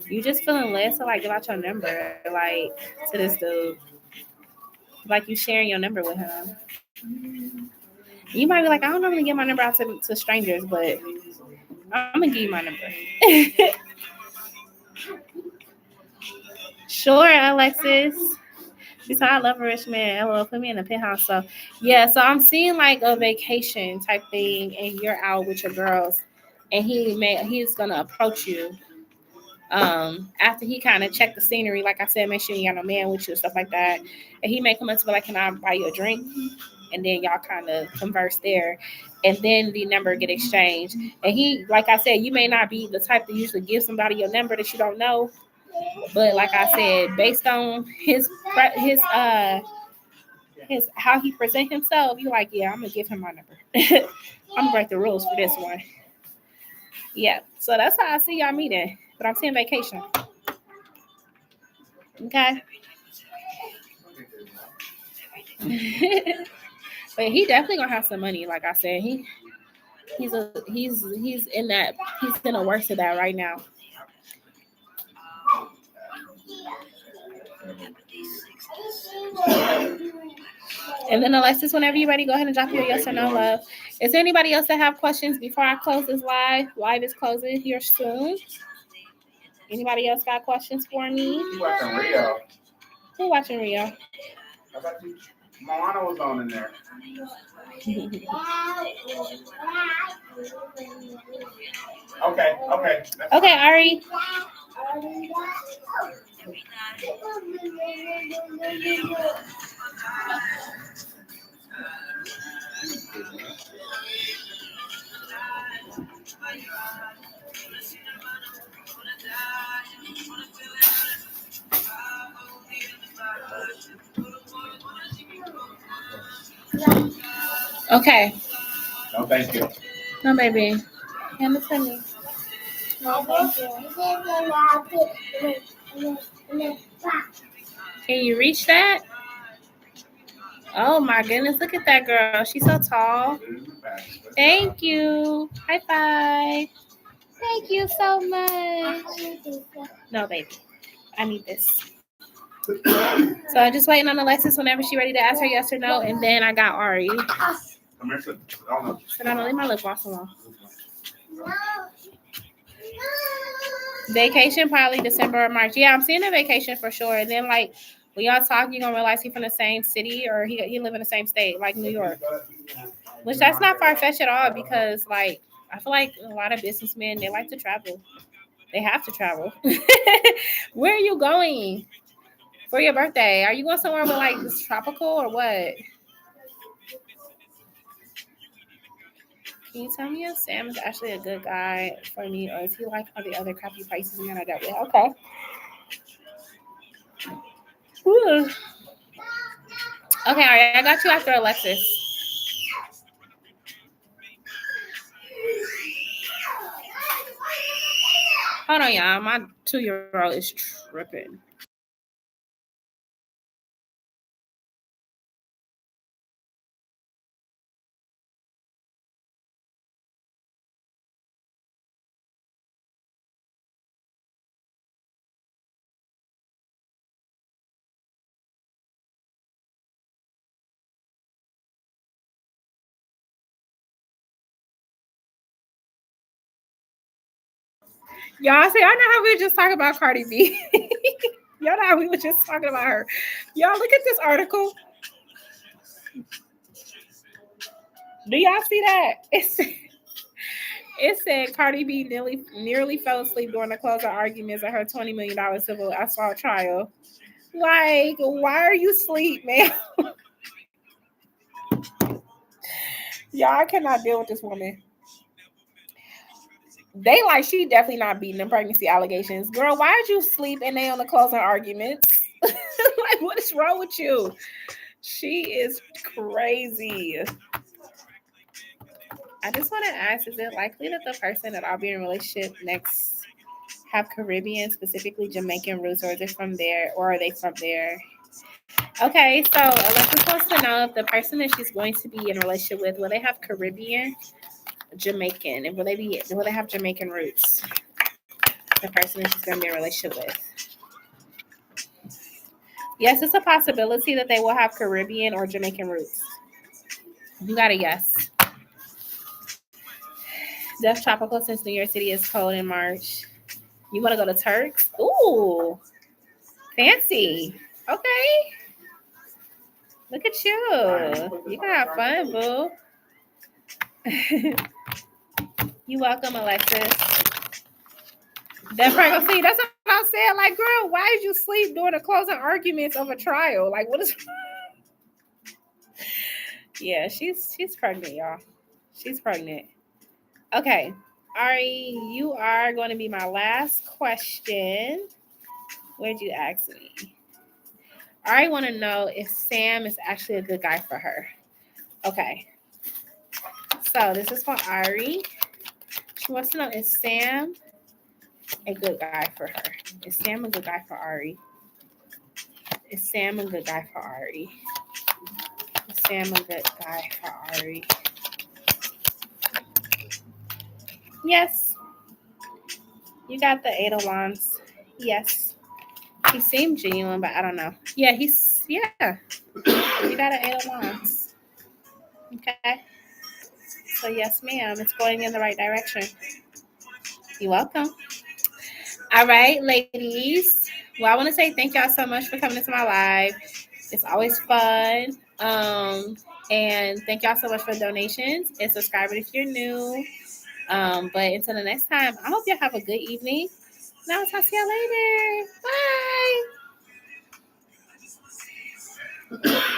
you just feeling led to like give out your number like to this dude. Like you sharing your number with him. You might be like, I don't normally give my number out to strangers, but I'm gonna give you my number. Sure, Alexis. She said, I love a rich man. LOL, put me in a penthouse. So, yeah, so I'm seeing like a vacation type thing, and you're out with your girls, and he's gonna approach you. After he kind of checked the scenery, like I said, make sure you got no man with you, stuff like that. And he may come up to be like, can I buy you a drink? And then y'all kind of converse there, and then the number get exchanged. And he, like I said, you may not be the type to usually give somebody your number that you don't know, but like I said, based on his how he present himself, you're like, yeah, I'm gonna give him my number. I'm gonna break the rules for this one. Yeah, so that's how I see y'all meeting. But I'm seeing vacation. Okay. But he definitely gonna have some money. Like I said, he's in the worst of that right now. And then Alexis, whenever you're ready, go ahead and drop your yes or no, love. Is there anybody else that have questions before I close this live? Live is closing here soon. Anybody else got questions for me? You watching Rio? Who watching Rio? How about you? Moana was on in there. Okay. Okay, Ari. Okay. No, thank you. No, baby. Hand it to me. No, thank you. Can you reach that? Oh my goodness, look at that girl. She's so tall. Thank you. High five. Thank you so much. No, baby. I need this. So I'm just waiting on Alexis whenever she's ready to ask her yes or no. And then I got Ari. So now leave my lip gloss alone. Vacation probably December or March. Yeah, I'm seeing a vacation for sure. And then like when y'all talk, you're gonna realize he's from the same city or he live in the same state, like New York. Which that's not far fetched at all because like I feel like a lot of businessmen they like to travel. They have to travel. Where are you going for your birthday? Are you going somewhere with like this tropical or what? Can you tell me if Sam is actually a good guy for me, or is he like all the other crappy places men I got with? Okay. Ooh. Okay, all right. I got you after Alexis. Hold on, y'all. My 2-year-old is tripping. Y'all see, I know how we were just talking about Cardi B. Y'all know how we were just talking about her. Y'all look at this article. Do y'all see that? It said Cardi B nearly fell asleep during the closing arguments at her $20 million civil assault trial. Like, why are you asleep, man? Y'all, I cannot deal with this woman. They like she definitely not beating them pregnancy allegations. Girl, why did you sleep and they on the closing arguments? Like, what is wrong with you? She is crazy. I just want to ask, is it likely that the person that I'll be in a relationship next have Caribbean, specifically Jamaican roots, or is it from there, or are they from there? Okay, so Alexis wants to know if the person that she's going to be in a relationship with, will they have Caribbean, Jamaican, and will they have Jamaican roots? The person that she's going to be in a relationship with. Yes, it's a possibility that they will have Caribbean or Jamaican roots. You got a yes. Def Tropical, since New York City is cold in March. You want to go to Turks? Ooh, fancy. Okay. Look at you. You can have fun, boo. You welcome, Alexis. Def Franco, see, that's what I'm saying. Like, girl, why did you sleep during the closing arguments of a trial? Like, what is... Yeah, she's pregnant, y'all. She's pregnant. Okay. Ari, you are going to be my last question. Where'd you ask me? Ari want to know if Sam is actually a good guy for her. Okay. So this is for Ari. She wants to know, is Sam a good guy for her? Is Sam a good guy for Ari? Is Sam a good guy for Ari? Is Sam a good guy for Ari? Yes. You got the 8 of Wands. Yes. He seemed genuine, but I don't know. Yeah, you got an 8 of Wands. Okay. So yes, ma'am, it's going in the right direction. You're welcome. All right, ladies. Well, I want to say thank y'all so much for coming into my live. It's always fun. And thank y'all so much for donations and subscribing if you're new. But until the next time, I hope y'all have a good evening. And I'll talk to y'all later. Bye.